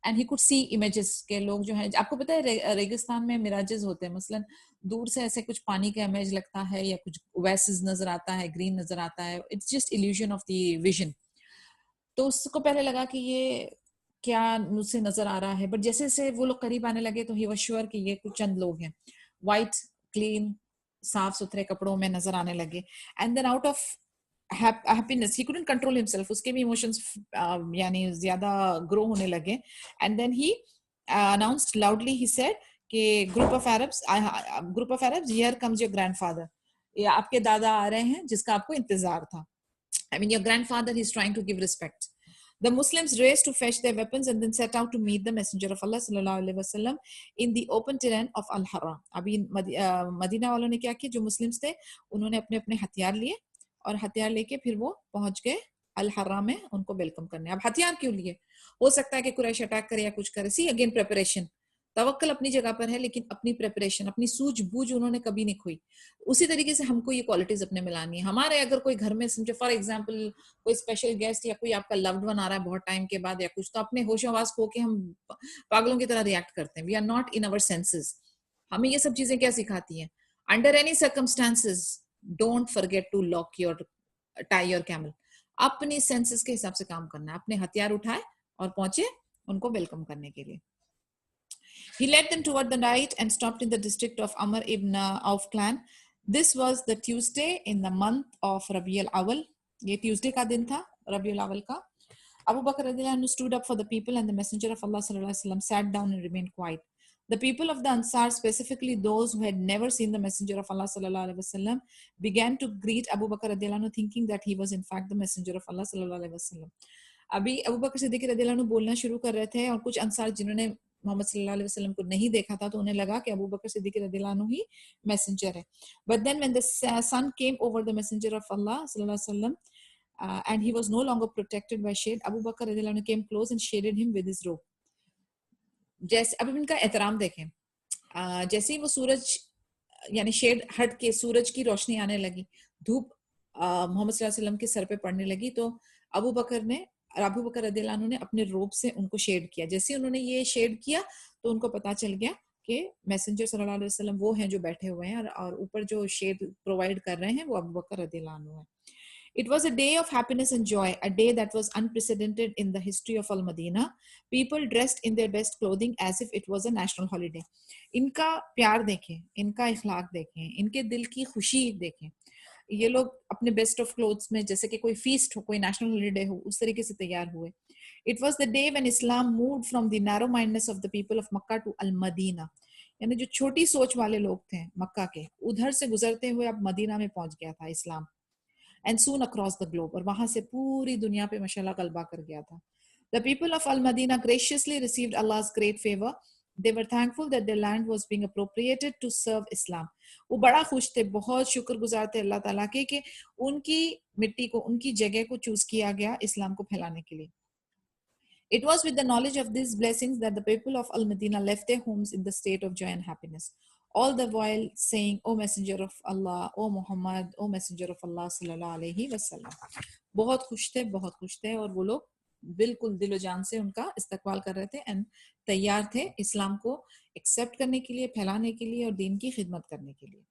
[SPEAKER 1] and he could see images के लोग जो हैं, आपको पता है रेगिस्तान में मिराजेस होते हैं, मसलन दूर से ऐसे कुछ पानी का इमेज लगता है या कुछ ओएसिस नजर आता है, ग्रीन नजर आता है, it's just illusion of the vision. तो उसको पहले लगा कि ये क्या मुझसे नजर आ रहा है, बट जैसे जैसे वो लोग करीब आने लगे तो ही वाज श्योर कि ये कुछ चंद लोग हैं. वाइट क्लीन साफ सुथरे कपड़ों में नजर आने लगे. And then out of happiness he couldn't control himself, उसके भी इमोशंस यानी ज्यादा ग्रो होने लगे. And then he announced loudly, he said कि group of Arabs here comes your grandfather, ये आपके दादा आ रहे हैं जिसका आपको इंतजार था. I mean, your grandfather, he's trying to give respect. The Muslims raced to fetch their weapons and then set out to meet the Messenger of Allah sallallahu alaihi wasallam in the open terrain of Al-Harra. अभी Medina वालों ने क्या किया, जो Muslims थे उन्होंने अपने अपने हथियार लिए और हथियार लेके फिर वो पहुंच गए अल-हर्रा में उनको वेलकम करने. अब हथियार क्यों लिए? हो सकता है कि कुरैश अटैक करे या कुछ करे. सी अगेन प्रिपरेशन, तवक्कल अपनी जगह पर है, लेकिन अपनी प्रिपरेशन, अपनी सूझबूझ उन्होंने कभी नहीं खोई. उसी तरीके से हमको ये क्वालिटीज अपने में लानी है. हमारे अगर कोई घर में समझे फॉर एग्जांपल कोई स्पेशल गेस्ट या कोई आपका लव्ड वन आ रहा है बहुत टाइम के बाद या कुछ, तो अपने होशो हवास खो के हम पागलों की तरह रिएक्ट करते हैं. We are not in our senses. हमें ये सब चीजें क्या सिखाती हैं? Under any circumstances don't forget to lock your tie your camel. अपनी सेंसेस के हिसाब से काम करना है. अपने हथियार उठाए और पहुंचे उनको वेलकम करने के लिए. He led them toward the right and stopped in the district of Amr ibn Auf clan. This was the Tuesday in the month of Rabi al-Awwal. ये Tuesday का दिन था Rabi al-Awwal का. Abu Bakr radiallahu anhu stood up for the people and the Messenger of Allah sallallahu alaihi wasallam sat down and remained quiet. The people of the Ansar, specifically those who had never seen the Messenger of Allah sallallahu alaihi wasallam, began to greet Abu Bakr radiallahu anhu, thinking that he was in fact the Messenger of Allah sallallahu alaihi wasallam. अभी अबू बकर सिद्दीक रदियल्लाहु अन्हु बोलना शुरू कर रहे थे और कुछ अंसार जिन्होंने मोहम्मद सल्लल्लाहु अलैहि वसल्लम को नहीं देखा था तो उन्हें लगा कि अबू बकर सिद्दीक रदियल्लाहु अन्हु ही मैसेंजर है. But then when the sun came over the Messenger of Allah sallallahu alaihi wasallam and he was no longer protected by shade, Abu Bakr radiallahu anhu came close and shaded him with his robe. जैसे अब इनका एहतराम देखें, जैसे ही वो सूरज यानी shade हट के सूरज की रोशनी आने लगी, धूप मोहम्मद सल्लल्लाहु अलैहि वसल्लम के सर पे पड़ने लगी, तो अबू बकर ने अबू बकर रदियल्लाहु अन्हु ने अपने रोब से उनको शेड किया। जैसे उन्होंने ये शेड किया तो उनको पता चल गया कि मैसेंजर सल्लल्लाहु अलैहि वसल्लम वो हैं जो बैठे हुए हैं, और ऊपर जो शेड प्रोवाइड कर रहे हैं वो अबू बकर रदियल्लाहु अन्हु है। It was a day of happiness and joy, a day that was unprecedented in the history of Al-Madina. People dressed in their best clothing as if it was a national holiday. इनका प्यार देखें, इनका इखलाक देखें, इनके दिल की खुशी देखें। ये लोग अपने बेस्ट ऑफ क्लोथ्स में, जैसे कि कोई फीस्ट हो, कोई नेशनल हॉलिडे हो, उस तरीके से तैयार हुए। It was the day when Islam moved from the narrow mindedness of the people of Makkah to Al-Madina. यानी जो छोटी सोच वाले लोग थे मक्का के, उधर से गुजरते हुए अब मदीना में पहुंच गया था इस्लाम। and soon across the globe, और वहां से पूरी दुनिया पे माशाल्लाह गलबा कर गया था। The people of Al-Madina graciously received Allah's great favor. They were thankful that their land was being appropriated to serve Islam. वो बड़ा खुश थे, बहुत शुक्रगुजार थे अल्लाह ताला के कि उनकी मिट्टी को, उनकी जगह को चूज किया गया इस्लाम को फैलाने के लिए। It was with the knowledge of these blessings that the people of Al-Madina left their homes in the state of joy and happiness, all the while saying, O Messenger of Allah, O Muhammad, O Messenger of Allah sallallahu alaihi wasallam. बहुत खुश थे और वो लोग बिल्कुल दिलो जान से उनका इस्तकबाल कर रहे थे एंड तैयार थे इस्लाम को एक्सेप्ट करने के लिए, फैलाने के लिए और दीन की खिदमत करने के लिए।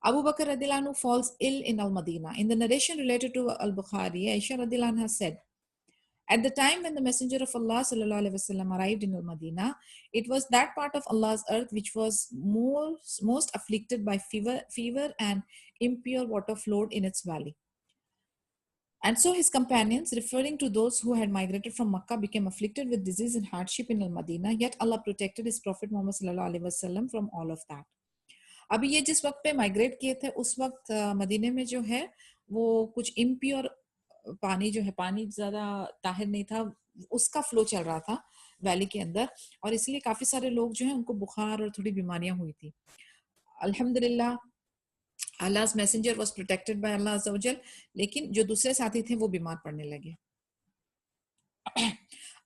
[SPEAKER 1] Abu Bakr radiallahu anhu falls ill in Al-Madina. In the narration related to Al-Bukhari, Aisha radiallahu anha said, at the time when the Messenger of Allah sallallahu alaihi wasallam arrived in Al-Madina, it was that part of Allah's earth which was most afflicted by fever and impure water flowed in its valley. And so his companions, referring to those who had migrated from Makkah, became afflicted with disease and hardship in Al-Madina, yet Allah protected his Prophet Muhammad sallallahu alaihi wasallam from all of that. अभी ये जिस वक्त पे migrate किए थे उस वक्त मदीने में जो है वो कुछ इम्प्योर पानी जो है, पानी ज्यादा ताहिर नहीं था, उसका फ्लो चल रहा था वैली के अंदर, और इसलिए काफी सारे लोग जो है उनको बुखार और थोड़ी बीमारियां हुई थी। अल्हम्दुलिल्लाह Allah's messenger was protected by Allah Azza wa Jal, लेकिन जो दूसरे साथी थे वो बीमार पड़ने लगे।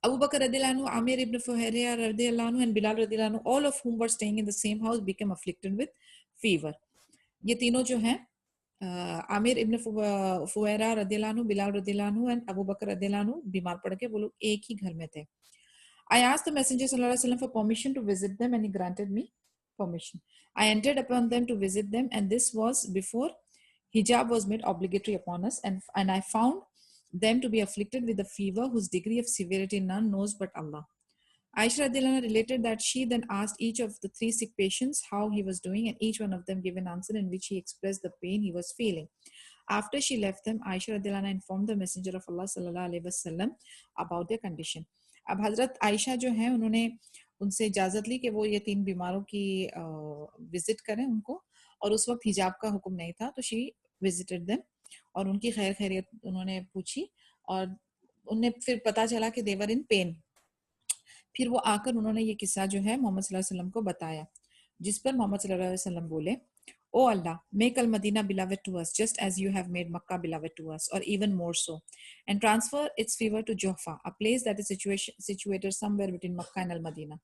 [SPEAKER 1] Abu Bakr radiallahu anhu, Amir ibn Fuhairah radiallahu anhu and Bilal radiallahu anhu, all of whom were staying in the same house, became afflicted with fever. ये तीनों जो हैं आमिर इब्न फुहैरा रदियल्लाहु अन्हु, बिलाल रदियल्लाहु अन्हु and अबू बकर रदियल्लाहु अन्हु बीमार पड़ के वो लोग एक ही घर में थे। I asked the Messenger sallallahu alaihi wasallam for permission to visit them and he granted me permission. I entered upon them to visit them, and this was before hijab was made obligatory upon us, and I found them to be afflicted with a fever whose degree of severity none knows but Allah. Aisha radiallahu anha related that she then asked each of the three sick patients how he was doing, and each one of them gave an answer in which he expressed the pain he was feeling. After she left them, Aisha radiallahu anha informed the Messenger of Allah sallallahu alaihi wasallam about their condition. अब हजरत आयशा जो है उन्होंने उनसे इजाजत ली कि वो ये तीन बीमारों की विजिट करें उनको, और उस वक्त हिजाब का हुक्म नहीं था, तो शी विजिटेड देम और उनकी खैर खैरियत उन्होंने पूछी, और उन्हें फिर पता चला कि देवर इन पेन। फिर वो आकर उन्होंने ये किस्सा जो है मोहम्मद सल्लल्लाहु अलैहि वसल्लम को बताया, जिस पर मोहम्मद सल्लल्लाहु अलैहि वसल्लम बोले, O Allah, make Al-Madina beloved to us just as you have made Makkah beloved to us, or even more so, and transfer its fever to Juhfa, a place that is situated somewhere between Makkah and Al-Madina.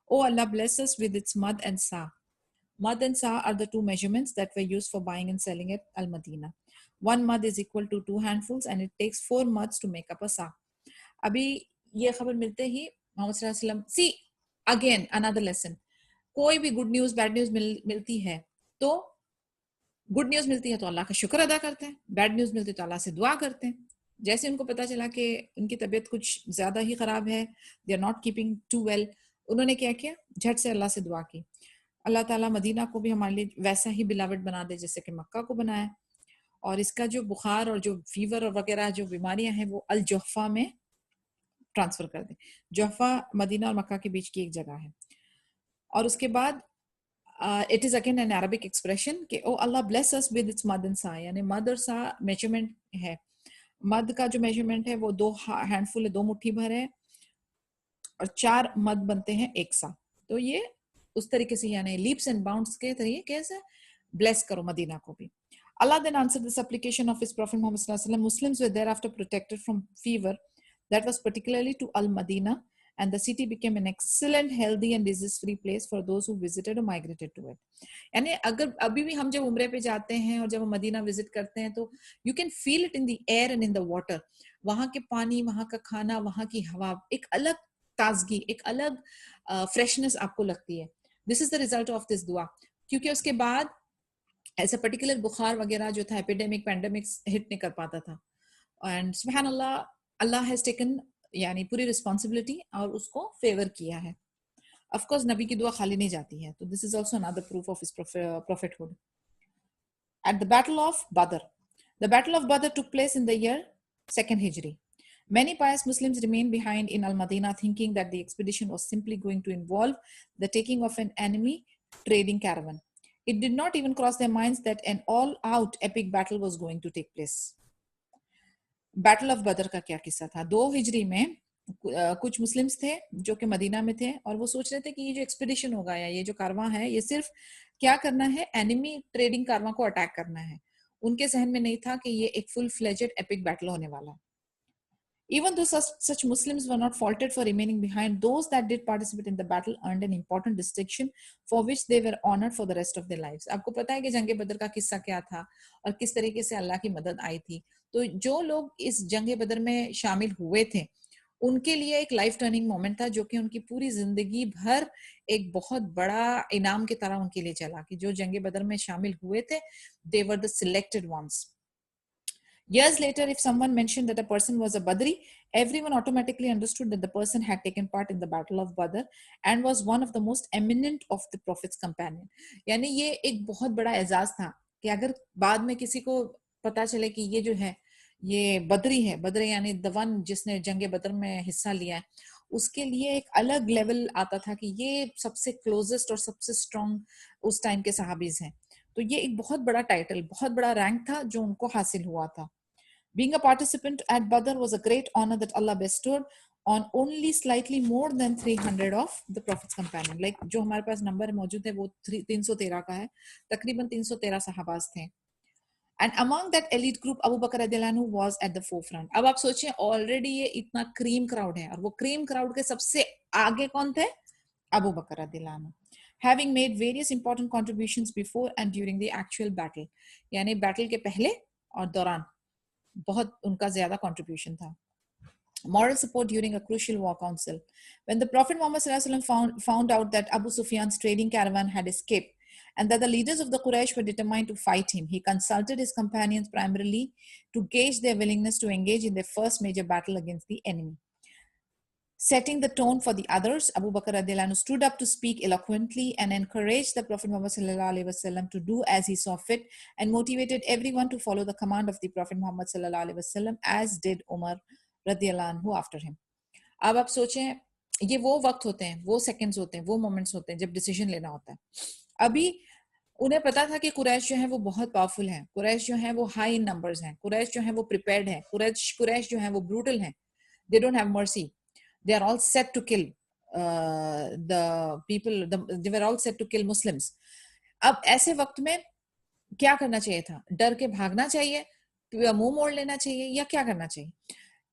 [SPEAKER 1] O Allah, bless us with its mud and sa. Mud and sa are the two measurements that were used for buying and selling at Al-Madina. One mud is equal to 2 handfuls and it takes 4 muds to make up a sa. अभी ये खबर मिलते ही मोहम्मद सल्लल्लाहु अलैहि वसल्लम, see again another lesson, कोई भी good news bad news मिलती है तो गुड न्यूज मिलती है तो अल्लाह का शुक्र अदा करते हैं, बैड न्यूज मिलती है तो अल्लाह से दुआ करते हैं। जैसे उनको पता चला कि उनकी तबीयत कुछ ज्यादा ही खराब है, they are not keeping too well, उन्होंने क्या किया, झट से अल्लाह से दुआ की, अल्लाह ताला मदीना को भी हमारे लिए वैसा ही बिलावट बना दे जैसे कि मक्का को बनाया, और इसका जो बुखार और जो फीवर और वगैरह जो बीमारियां हैं वो अल जुहफा में ट्रांसफर कर दे। जुहफा मदीना और मक्का के बीच की एक जगह है। और उसके बाद it is again an Arabic expression कि oh Allah bless us with its mud and sa, यानी मद और सा मेजरमेंट है। मद का जो मेजरमेंट है वो 2 हैंडफुल है, 2 मुट्ठी भर है, और 4 मद बनते हैं एक सा, तो ये उस तरीके से यानी लीप्स एंड बाउंड्स के तरीके से ब्लेस करो मदीना को भी। Allah then answered the supplication of his Prophet Muhammad sallallahu alaihi wasallam. Muslims were thereafter protected from fever that was particularly to Al-Madina, and the city became an excellent, healthy and disease-free place for those who visited or migrated to it. यानी अगर अभी भी हम जब उम्रे पे जाते हैं और जब हम मदीना विजिट करते हैं तो you can feel it in the air and in the water. वहाँ के पानी, वहाँ का खाना, वहाँ की हवा, एक अलग ताजगी, एक अलग फ्रेशनेस आपको लगती है. This is the result of this दुआ. क्योंकि उसके बाद ऐसा पर्टिकुलर बुखार वगैरह जो था, एपिडेमिक पैंडेमिक्स हिट नहीं कर पाता था. एंड सुभान अल्लाह, अल्लाह हैज टेकन यानी पूरी रिस्पॉन्सिबिलिटी और उसको फेवर किया है. ऑफ कोर्स नबी की दुआ खाली नहीं जाती है, तो this is also another proof of his prophethood. At the Battle of Badr, the Battle of Badr took place in the year 2nd Hijri. Many pious Muslims remained behind in Al-Madinah, thinking that the expedition was simply going to involve the taking of an enemy trading caravan. It did not even cross their minds that an all-out epic battle was going to take place. Battle of बदर का क्या किस्सा था? 2 हिजरी में कुछ Muslims थे जो कि मदीना में थे और वो सोच रहे थे कि ये जो एक्सपीडिशन होगा या ये जो कारवां है, ये सिर्फ क्या करना है, एनिमी ट्रेडिंग कारवां को अटैक करना है. उनके जहन में नहीं था कि ये एक फुल फ्लेजेड एपिक बैटल होने वाला. Even though such Muslims were not faulted for remaining behind, those that did participate in the battle earned an important distinction for which they were honored for the rest of their lives. आपको पता है कि जंग बदर का किस्सा क्या था और किस तरीके से अल्लाह की मदद आई थी. तो जो लोग इस जंग बदर में शामिल हुए थे उनके लिए एक लाइफ टर्निंग मोमेंट था जो कि उनकी पूरी जिंदगी भर एक बहुत बड़ा इनाम की तरह उनके लिए चला कि जो जंग बदर में शामिल हुए थे, they were the selected ones. Years later, if someone mentioned that a person was a Badri, everyone automatically understood that the person had taken part in the Battle of Badr and was one of the most eminent of the Prophet's companion. यानी ये एक बहुत बड़ा एजाज था कि अगर बाद में किसी को पता चले कि ये जो है ये बदरी है, बदर यानी द वन जिसने जंग बदर में हिस्सा लिया है, उसके लिए एक अलग लेवल आता था कि ये सबसे क्लोजेस्ट और सबसे स्ट्रॉन्ग उस टाइम के सहाबीज हैं. तो ये एक बहुत बड़ा टाइटल, बहुत बड़ा रैंक था जो उनको हासिल हुआ था. Being a participant at Badr was a great honor that Allah bestowed on only slightly more than 300 of the Prophet's companion. Like जो हमारे पास नंबर मौजूद है वो 313 का है, तकरीबन 313 सहाबाज थे. And among that elite group, Abu Bakr रदियल्लाहु अन्हु was at the forefront. अब आप सोचिए ऑलरेडी ये इतना क्रीम क्राउड है और वो क्रीम क्राउड के सबसे आगे कौन थे? Abu Bakr रदियल्लाहु अन्हु. Having made various important contributions before and during the actual battle. यानी बैटल के पहले और दौरान बहुत उनका ज्यादा contribution था. Moral support during a crucial war council. When the Prophet Muhammad found out that Abu Sufyan's trading caravan had escaped and that the leaders of the Quraysh were determined to fight him, he consulted his companions primarily to gauge their willingness to engage in their first major battle against the enemy. Setting the tone for the others, Abu Bakr radiallahu anhu stood up to speak eloquently and encouraged the Prophet Muhammad sallallahu alaihi wasallam to do as he saw fit and motivated everyone to follow the command of the Prophet Muhammad sallallahu alaihi wasallam, as did Umar radiallahu anhu after him. अब आप सोचें, ये वो वक्त होते हैं, वो seconds होते हैं, वो मोमेंट्स होते हैं जब डिसीजन लेना होता है. अभी उन्हें पता था कि कुरैश जो है वो बहुत पावरफुल हैं, कुरैश जो है वो हाई इन नंबर्स हैं, कुरैश जो है वो प्रिपेयर्ड हैं, कुरैश जो है वो ब्रूटल हैं, they don't have mercy. They are all set to kill the people. They were all set to kill Muslims. अब ऐसे वक्त में क्या करना चाहिए था? डर के भागना चाहिए, मुंह मोड़ लेना चाहिए या क्या करना चाहिए?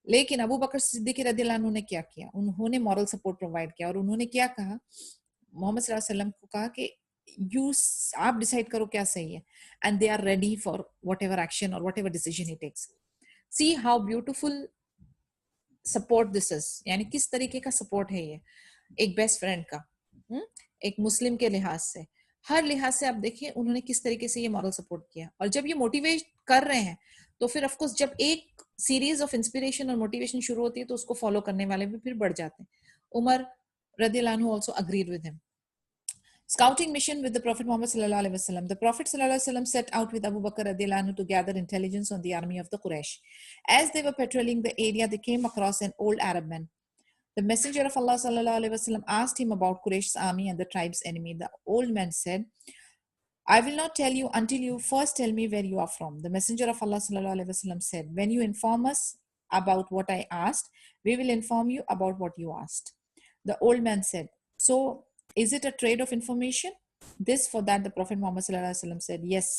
[SPEAKER 1] लेकिन अबू बकर सिद्दीक रदियल्लाहु अन्हु ने क्या किया? उन्होंने मॉरल सपोर्ट प्रोवाइड किया और उन्होंने क्या कहा? मोहम्मद सल्लल्लाहु अलैहि वसल्लम को कहा कि आप डिसाइड करो क्या सही है, and they are ready for whatever action or whatever decision he takes. See how beautiful support this is. यानी किस तरीके का सपोर्ट है ये एक बेस्ट फ्रेंड का, एक मुस्लिम के लिहाज से, हर लिहाज से आप देखिए उन्होंने किस तरीके से ये मॉरल सपोर्ट किया. और जब ये मोटिवेट कर रहे हैं तो फिर ऑफ कोर्स जब एक सीरीज ऑफ इंस्पिरेशन और मोटिवेशन शुरू होती है तो उसको फॉलो करने वाले भी फिर बढ़ जाते हैं. उमर रदियल्लाहु अन्हु also agreed with him. Scouting mission with the Prophet Muhammad sallallahu alaihi wasallam. The Prophet sallallahu alaihi wasallam set out with Abu Bakr radiallahu anhu to gather intelligence on the army of the Quraysh. As they were patrolling the area, they came across an old Arab man. The Messenger of Allah sallallahu alaihi wasallam asked him about Quraysh's army and the tribe's enemy. The old man said, "I will not tell you until you first tell me where you are from." The Messenger of Allah sallallahu alaihi wasallam said, "When you inform us about what I asked, we will inform you about what you asked." The old man said, "So is it a trade of information?" This for that the Prophet Muhammad sallallahu alaihi wasallam said, "Yes."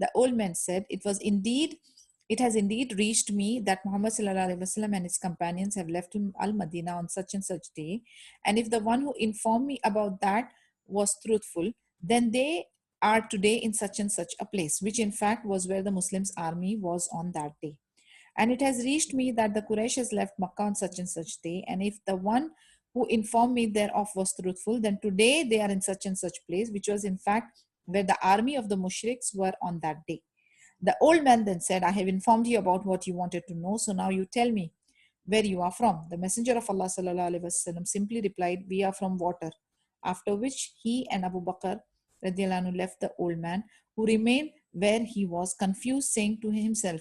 [SPEAKER 1] The old man said, "It was indeed It has indeed reached me that Muhammad sallallahu alaihi wasallam and his companions have left Al-Madinah on such and such day, and if the one who informed me about that was truthful, then they are today in such and such a place, which in fact was where the Muslims army was on that day. And it has reached me that the Quraysh has left Makkah on such and such day, and if the one who informed me thereof was truthful, then today they are in such and such place, which was in fact where the army of the mushriks were on that day. The old man then said, I have informed you about what you wanted to know, so now you tell me where you are from. The Messenger of Allah sallallahu alaihi wasallam simply replied, we are from water. After which he and Abu Bakr radiallahu anhu left the old man, who remained where he was confused, saying to himself,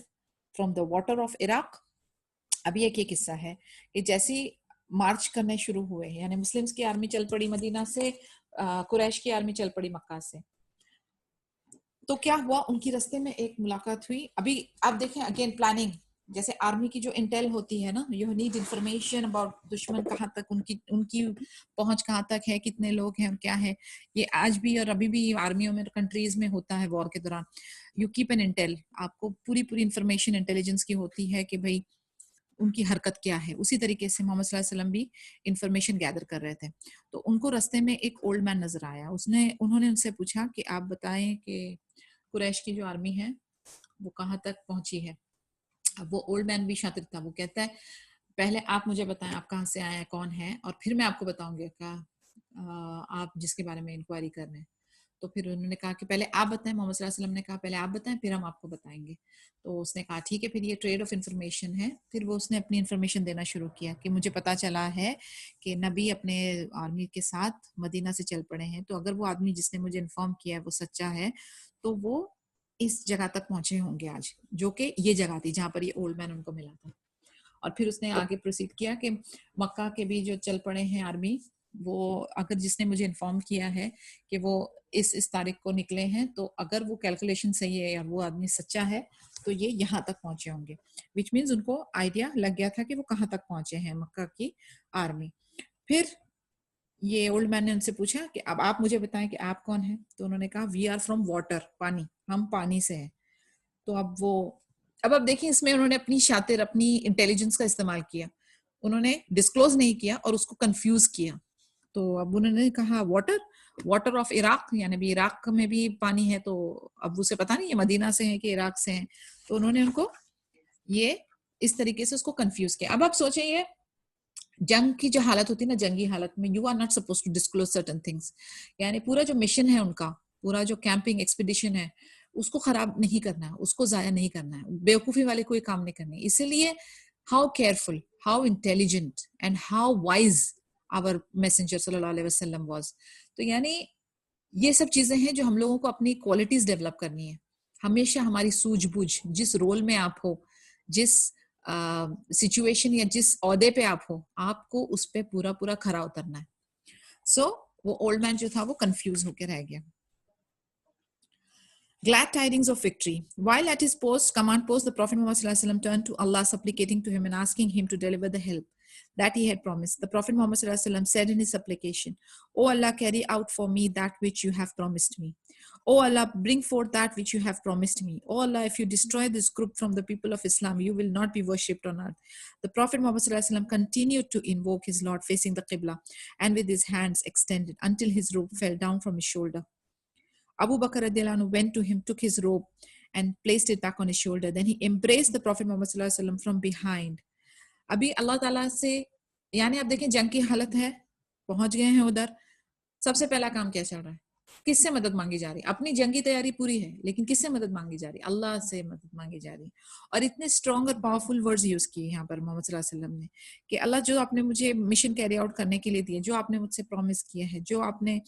[SPEAKER 1] from the water of Iraq. अभी एक ये किस्सा है कि जैसी मार्च करने शुरू हुए, यानी मुस्लिम्स की आर्मी चल पड़ी मदीना से, कुरैश की आर्मी चल पड़ी मक्का से, तो क्या हुआ, उनकी रास्ते में एक मुलाकात हुई। अभी आप देखें अगेन प्लानिंग, जैसे आर्मी की जो इंटेल होती है ना, यू नीड इंफॉर्मेशन अबाउट दुश्मन कहाँ तक, उनकी उनकी पहुंच कहाँ तक है, कितने लोग हैं, क्या है। ये आज भी और अभी भी आर्मियों में, कंट्रीज में होता है वॉर के दौरान, यू कीप एन इंटेल, आपको पूरी पूरी इंफॉर्मेशन इंटेलिजेंस की होती है कि भाई उनकी हरकत क्या है। उसी तरीके से मोहम्मद सल्लल्लाहु अलैहि वसल्लम भी इंफॉर्मेशन गैदर कर रहे थे। तो उनको रास्ते में एक ओल्ड मैन नजर आया, उन्होंने उनसे पूछा कि आप बताएं कि कुरैश की जो आर्मी है वो कहाँ तक पहुंची है। अब वो ओल्ड मैन भी शातिर था, वो कहता है पहले आप मुझे बताएं आप कहाँ से आए हैं, कौन है, और फिर मैं आपको बताऊंगी क्या आप जिसके बारे में इंक्वायरी कर रहे हैं। तो फिर उन्होंने कहा कि पहले आप बताएं, मोहम्मद सल्लल्लाहु अलैहि वसल्लम ने कहा पहले आप बताएं फिर हम आपको बताएंगे। तो उसने कहा ठीक है, फिर ये ट्रेड ऑफ इंफॉर्मेशन है। फिर वो उसने अपनी इंफॉर्मेशन देना शुरू किया कि मुझे पता चला है कि नबी अपने आर्मी के साथ मदीना से चल पड़े हैं, तो अगर वो आदमी जिसने मुझे इन्फॉर्म किया है वो सच्चा है तो वो इस जगह तक पहुंचे होंगे आज, जो कि ये जगह थी जहां पर ये ओल्ड मैन उनको मिला था। और फिर उसने आगे प्रोसीड किया कि मक्का के भी जो चल पड़े हैं आर्मी, वो अगर जिसने मुझे इन्फॉर्म किया है कि वो इस तारीख को निकले हैं, तो अगर वो कैलकुलेशन सही है या वो आदमी सच्चा है तो ये यहाँ तक पहुंचे होंगे। विच मीन्स उनको आइडिया लग गया था कि वो कहाँ तक पहुंचे हैं मक्का की आर्मी। फिर ये ओल्ड मैन ने उनसे पूछा कि अब आप मुझे बताएं कि आप कौन हैं। तो उन्होंने कहा वी आर फ्रॉम वाटर, पानी, हम पानी से हैं। तो अब देखिए इसमें उन्होंने अपनी शातिर, अपनी इंटेलिजेंस का इस्तेमाल किया, उन्होंने डिस्क्लोज नहीं किया और उसको कंफ्यूज किया। तो अब उन्होंने कहा वाटर, वाटर ऑफ इराक, यानी भी इराक में भी पानी है। तो अब उसे पता नहीं ये मदीना से है कि इराक से है, तो उन्होंने उनको ये इस तरीके से उसको कंफ्यूज किया। अब आप सोचें ये जंग की जो हालत होती है ना, जंगी हालत में you are not suppose to disclose certain things, यानी पूरा जो मिशन है उनका, पूरा जो कैंपिंग एक्सपीडिशन है उसको खराब नहीं करना है, उसको जाया नहीं करना है, बेवकूफी वाले कोई काम नहीं करने। इसीलिए how careful, how intelligent and how wise our messenger सल्लल्लाहु अलैहि वसल्लम वाज। तो यानी ये सब चीजें हैं जो हम लोगों को अपनी क्वालिटीज डेवलप करनी है। हमेशा हमारी सूझबूझ, जिस रोल में आप हो, जिस सिचुएशन या जिस ओहदे पे आप हो, आपको उस पे पूरा पूरा खरा उतरना है। सो वो ओल्ड मैन जो था वो कंफ्यूज होकर रह गया। Glad tidings of victory. While at his command post, the Prophet Muhammad sallallahu alaihi wasallam turned to Allah, supplicating to him and asking him to deliver the help that he had promised. The Prophet Muhammad sallallahu alaihi wasallam said in his supplication, "O Allah, carry out for me that which you have promised me. O Allah, bring forth that which you have promised me. O Allah, if you destroy this group from the people of Islam, you will not be worshipped on earth." The Prophet Muhammad sallallahu alaihi wasallam continued to invoke his Lord facing the Qibla and with his hands extended until his robe fell down from his shoulder. Abu Bakr radiallahu anhu went to him, took his robe and placed it back on his shoulder. Then he embraced the Prophet Muhammad sallallahu alaihi wasallam from behind. अभी अल्लाह ताला से, यानी आप देखें जंग की हालत है, पहुंच गए हैं उधर, सबसे पहला काम क्या चल रहा है, किससे मदद मांगी जा रही है। अपनी जंगी तैयारी पूरी है लेकिन किससे मदद मांगी जा रही है, अल्लाह से मदद मांगी जा रही है। और इतने स्ट्रॉन्ग और पावरफुल वर्ड्स यूज किए यहाँ पर मोहम्मद सल्लल्लाहु अलैहि वसल्लम ने कि अल्लाह जो आपने मुझे मिशन कैरी आउट करने के लिए दिए, जो आपने मुझसे प्रॉमिस किया है, जो आपने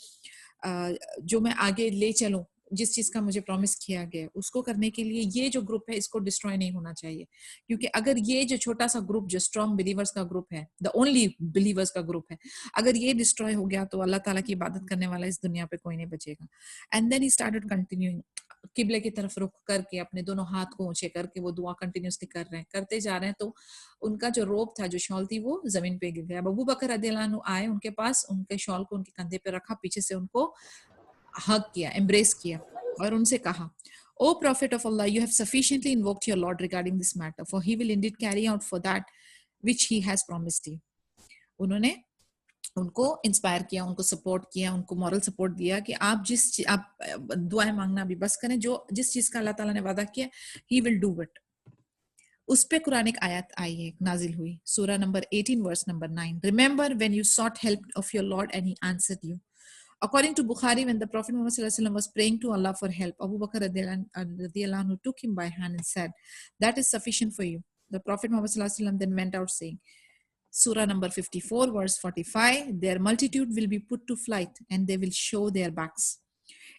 [SPEAKER 1] जो मैं आगे ले चलूं, जिस चीज का मुझे प्रॉमिस किया गया उसको करने के लिए ये जो ग्रुप है इसको डिस्ट्रॉय नहीं होना चाहिए। क्योंकि अगर ये जो छोटा सा ग्रुप, जो स्ट्रॉन्ग बिलीवर्स का ग्रुप है, द ओनली बिलीवर्स का ग्रुप है, अगर ये डिस्ट्रॉय हो गया तो अल्लाह ताला की इबादत करने वाला इस दुनिया पे कोई नहीं बचेगा। And then he started continuing, किबले की तरफ रुख करके अपने दोनों हाथ को ऊंचे करके वो दुआ कंटिन्यूसली कर रहे हैं, करते जा रहे हैं। तो उनका जो रोब था, जो शॉल थी, वो जमीन पे गिर गया। अबू बकर रदियल्लाहु अन्हु आए उनके पास, उनके शॉल को उनके कंधे पे रखा, पीछे से उनको हग किया, एम्ब्रेस किया और उनसे कहा, O Prophet of Allah, you have sufficiently invoked your Lord regarding this matter, for he will indeed carry out for that which he has promised you. उन्होंने उनको इंस्पायर किया, उनको सपोर्ट किया, उनको मॉरल सपोर्ट दिया कि आप दुआएं मांगना भी बस करें, जो जिस चीज का अल्लाह ताला ने वादा किया, ही विल डू इट. उस पे कुरान एक आयत आई है, नाजिल हुई, सूरा number 18 verse number 9. Remember when you sought help of your Lord and he answered you. According to Bukhari, when the Prophet Muhammad sallallahu alaihi wasallam was praying to Allah for help, Abu Bakr radiallahu anhu took him by hand and said, "That is sufficient for you." The Prophet Muhammad sallallahu alaihi wasallam then went out saying, Surah number 54, verse 45, their multitude will be put to flight and they will show their backs.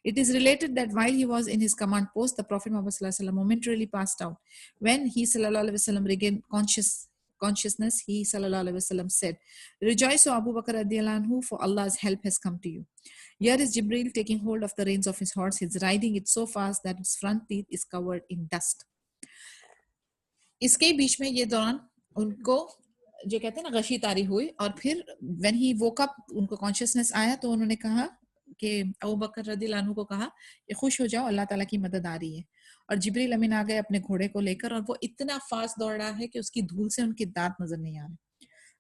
[SPEAKER 1] It is related that while he was in his command post, the Prophet Muhammad sallallahu alaihi wasallam momentarily passed out. When he sallallahu alaihi wasallam regained consciousness, he sallallahu alaihi wasallam said, "Rejoice, O Abu Bakr radiallahu anhu, for Allah's help has come to you." Here is Jibril taking hold of the reins of his horse. He's riding it so fast that its front teeth is covered in dust. इसके बीच में ये दौरान उनको जो कहते हैं ना गशी तारी हुई, और फिर व्हेन ही वोक अप, उनको कॉन्शियसनेस आया, तो उन्होंने कहा कि अबू बकर रदियल्लाहु अन्हु को कहा कि खुश हो जाओ, अल्लाह ताला की मदद आ रही है. और जिब्रील अमीन आ गए अपने घोड़े को लेकर, और वो इतना फास्ट दौड़ रहा है कि उसकी धूल से उनके दांत नजर नहीं आ रहे.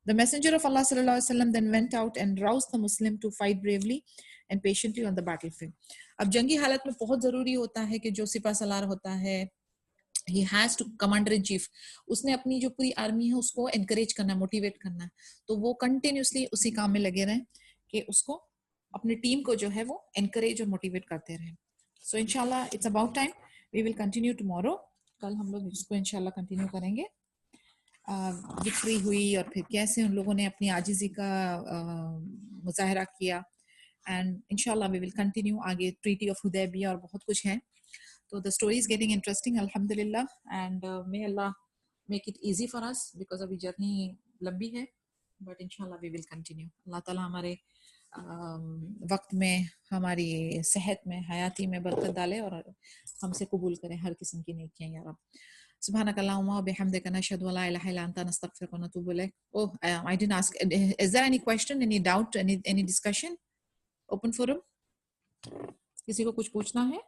[SPEAKER 1] The messenger of Allah sallallahu alaihi wasallam then went out and roused the Muslim to fight bravely and patiently on the battlefield. अब जंगी हालत में बहुत जरूरी होता है कि जो सिपा सलार होता है, he has to commander in chief, उसने अपनी जो पूरी आर्मी है उसको encourage करना, मोटिवेट करना, तो वो कंटिन्यूसली उसी काम में लगे रहें कि उसको अपनी टीम को जो है वो encourage और मोटिवेट करते रहें. So इंशाल्लाह it's about time, we will continue tomorrow. कल हम लोग इसको इंशाल्लाह कंटिन्यू करेंगे. विक्ट्री हुई और फिर कैसे उन लोगों ने अपनी आजिज़ी का मुजाहरा किया, एंड इंशाल्लाह वी विल कंटिन्यू आगे. ट्रीटी ऑफ हुदैबिया और बहुत कुछ है. So the story is getting interesting, alhamdulillah, and may Allah make it easy for us because अभी जर्नी लंबी है, but inshallah we will continue. अल्लाह ताला हमारे वक्त में, हमारी सेहत में, हयाती में बरकत डाले और हमसे कबूल करें हर किस्म की नेकियां या रब. Subhanaka Allahumma wa bihamdika nashhadu an la ilaha illa anta nastaghfiruka wa natubu ilayk. Oh, I didn't ask. Is there any question, any doubt, any discussion? Open forum. किसी को कुछ पूछना है?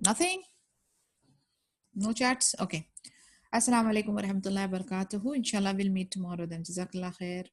[SPEAKER 1] Nothing? No chats? Okay. Assalamu alaikum wa rahmatullahi wa barakatuhu. Inshallah we'll meet tomorrow then. Jazakallah khair.